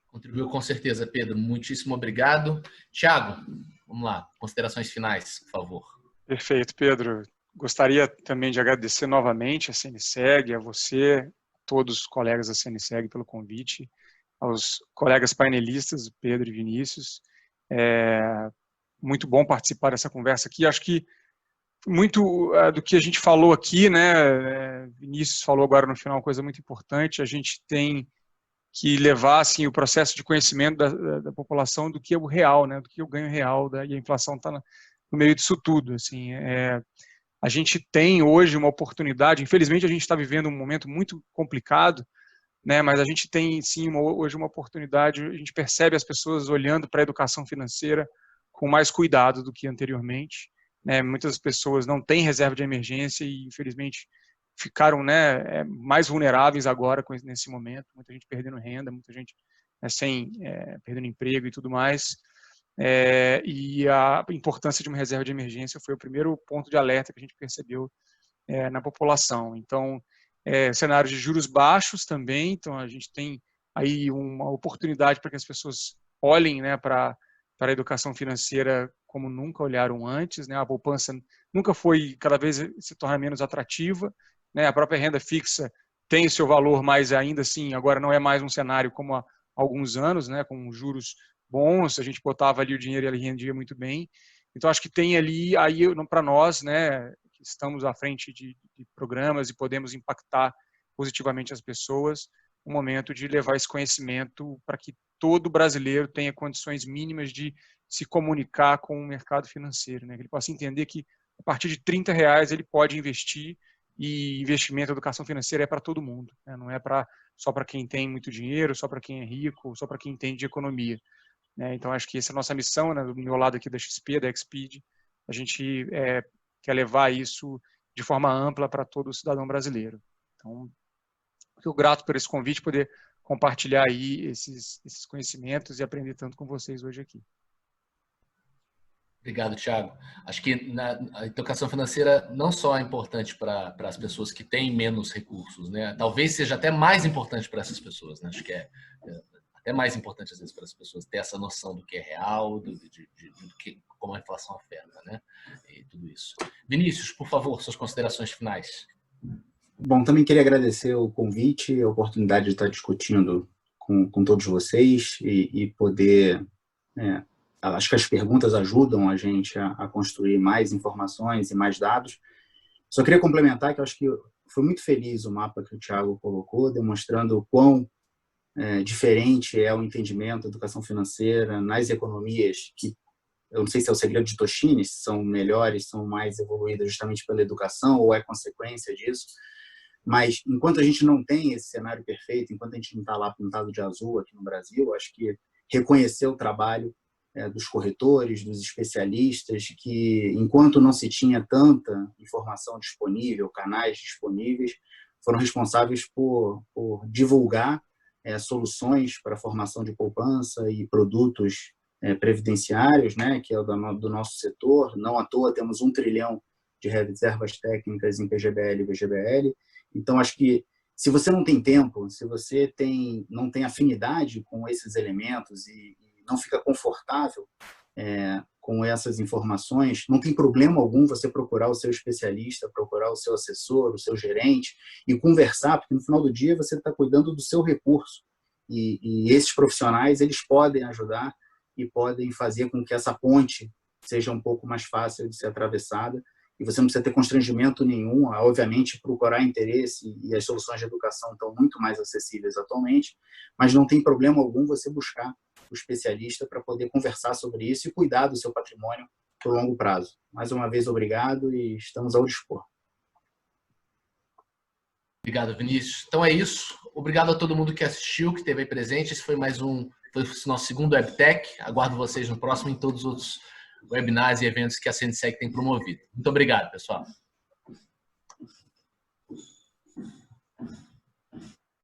[SPEAKER 1] Contribuiu com certeza, Pedro. Muitíssimo obrigado. Thiago, vamos lá. Considerações finais, por favor.
[SPEAKER 2] Perfeito, Pedro. Gostaria também de agradecer novamente a CNSEG, a você, todos os colegas da CNSEG pelo convite, aos colegas painelistas, Pedro e Vinícius. Muito bom participar dessa conversa aqui. Acho que muito do que a gente falou aqui, né? Vinícius falou agora no final uma coisa muito importante. A gente tem que levar assim o processo de conhecimento da população do que é o real, né? Do que é o ganho real, e a inflação está no meio disso tudo. Assim, a gente tem hoje uma oportunidade. Infelizmente, a gente está vivendo um momento muito complicado, né? Mas a gente tem sim hoje uma oportunidade. A gente percebe as pessoas olhando para a educação financeira com mais cuidado do que anteriormente, né? Muitas pessoas não têm reserva de emergência e infelizmente ficaram, né, mais vulneráveis agora nesse momento. Muita gente perdendo renda, muita gente, né, perdendo emprego e tudo mais. E a importância de uma reserva de emergência foi o primeiro ponto de alerta que a gente percebeu na população. Então, cenário de juros baixos também, então a gente tem aí uma oportunidade para que as pessoas olhem, né, para a educação financeira como nunca olharam antes, né? A poupança nunca foi, cada vez se torna menos atrativa, né? A própria renda fixa tem o seu valor, mas ainda assim agora não é mais um cenário como há alguns anos, né? Com juros bons, a gente botava ali o dinheiro e ele rendia muito bem. Então acho que tem ali, aí para nós, né, que estamos à frente de programas e podemos impactar positivamente as pessoas, um momento de levar esse conhecimento para que todo brasileiro tenha condições mínimas de se comunicar com o mercado financeiro, né? Que ele possa entender que a partir de R$30 ele pode investir, e investimento em educação financeira é para todo mundo, né? Não é só para quem tem muito dinheiro, só para quem é rico, só para quem entende de economia, né? Então acho que essa é a nossa missão, né? Do meu lado aqui da XP, da Xpeed, a gente quer levar isso de forma ampla para todo o cidadão brasileiro. Então, fico grato por esse convite, poder compartilhar aí esses conhecimentos e aprender tanto com vocês hoje aqui.
[SPEAKER 1] Obrigado, Thiago. Acho que a educação financeira não só é importante para as pessoas que têm menos recursos, né? Talvez seja até mais importante para essas pessoas, né? Acho que até mais importante às vezes para as pessoas ter essa noção do que é real, do que, como a inflação afeta, né? E tudo isso. Vinícius, por favor, suas considerações finais.
[SPEAKER 4] Bom, também queria agradecer o convite, a oportunidade de estar discutindo com todos vocês e poder... acho que as perguntas ajudam a gente a construir mais informações e mais dados. Só queria complementar que eu acho que foi muito feliz o mapa que o Thiago colocou, demonstrando o quão diferente é o entendimento da educação financeira nas economias que, eu não sei se é o segredo de Toshini, se são melhores, são mais evoluídas justamente pela educação ou é consequência disso. Mas enquanto a gente não tem esse cenário perfeito, enquanto a gente não está lá pintado de azul aqui no Brasil, acho que reconhecer o trabalho dos corretores, dos especialistas, que enquanto não se tinha tanta informação disponível, canais disponíveis, foram responsáveis por divulgar soluções para a formação de poupança e produtos previdenciários, né, que é do nosso setor. Não à toa temos 1 trilhão de reservas técnicas em PGBL e VGBL. Então, acho que Se você não tem tempo, se você não tem afinidade com esses elementos e não fica confortável com essas informações, não tem problema algum você procurar o seu especialista, procurar o seu assessor, o seu gerente e conversar, porque no final do dia você está cuidando do seu recurso. E esses profissionais, eles podem ajudar e podem fazer com que essa ponte seja um pouco mais fácil de ser atravessada. E você não precisa ter constrangimento nenhum, obviamente, procurar interesse, e as soluções de educação estão muito mais acessíveis atualmente, mas não tem problema algum você buscar o especialista para poder conversar sobre isso e cuidar do seu patrimônio por longo prazo. Mais uma vez, obrigado e estamos ao dispor.
[SPEAKER 1] Obrigado, Vinícius. Então é isso. Obrigado a todo mundo que assistiu, que esteve aí presente. Esse foi foi o nosso segundo WebTech. Aguardo vocês no próximo em todos os outros webinars e eventos que a CNSEG tem promovido. Muito obrigado, pessoal.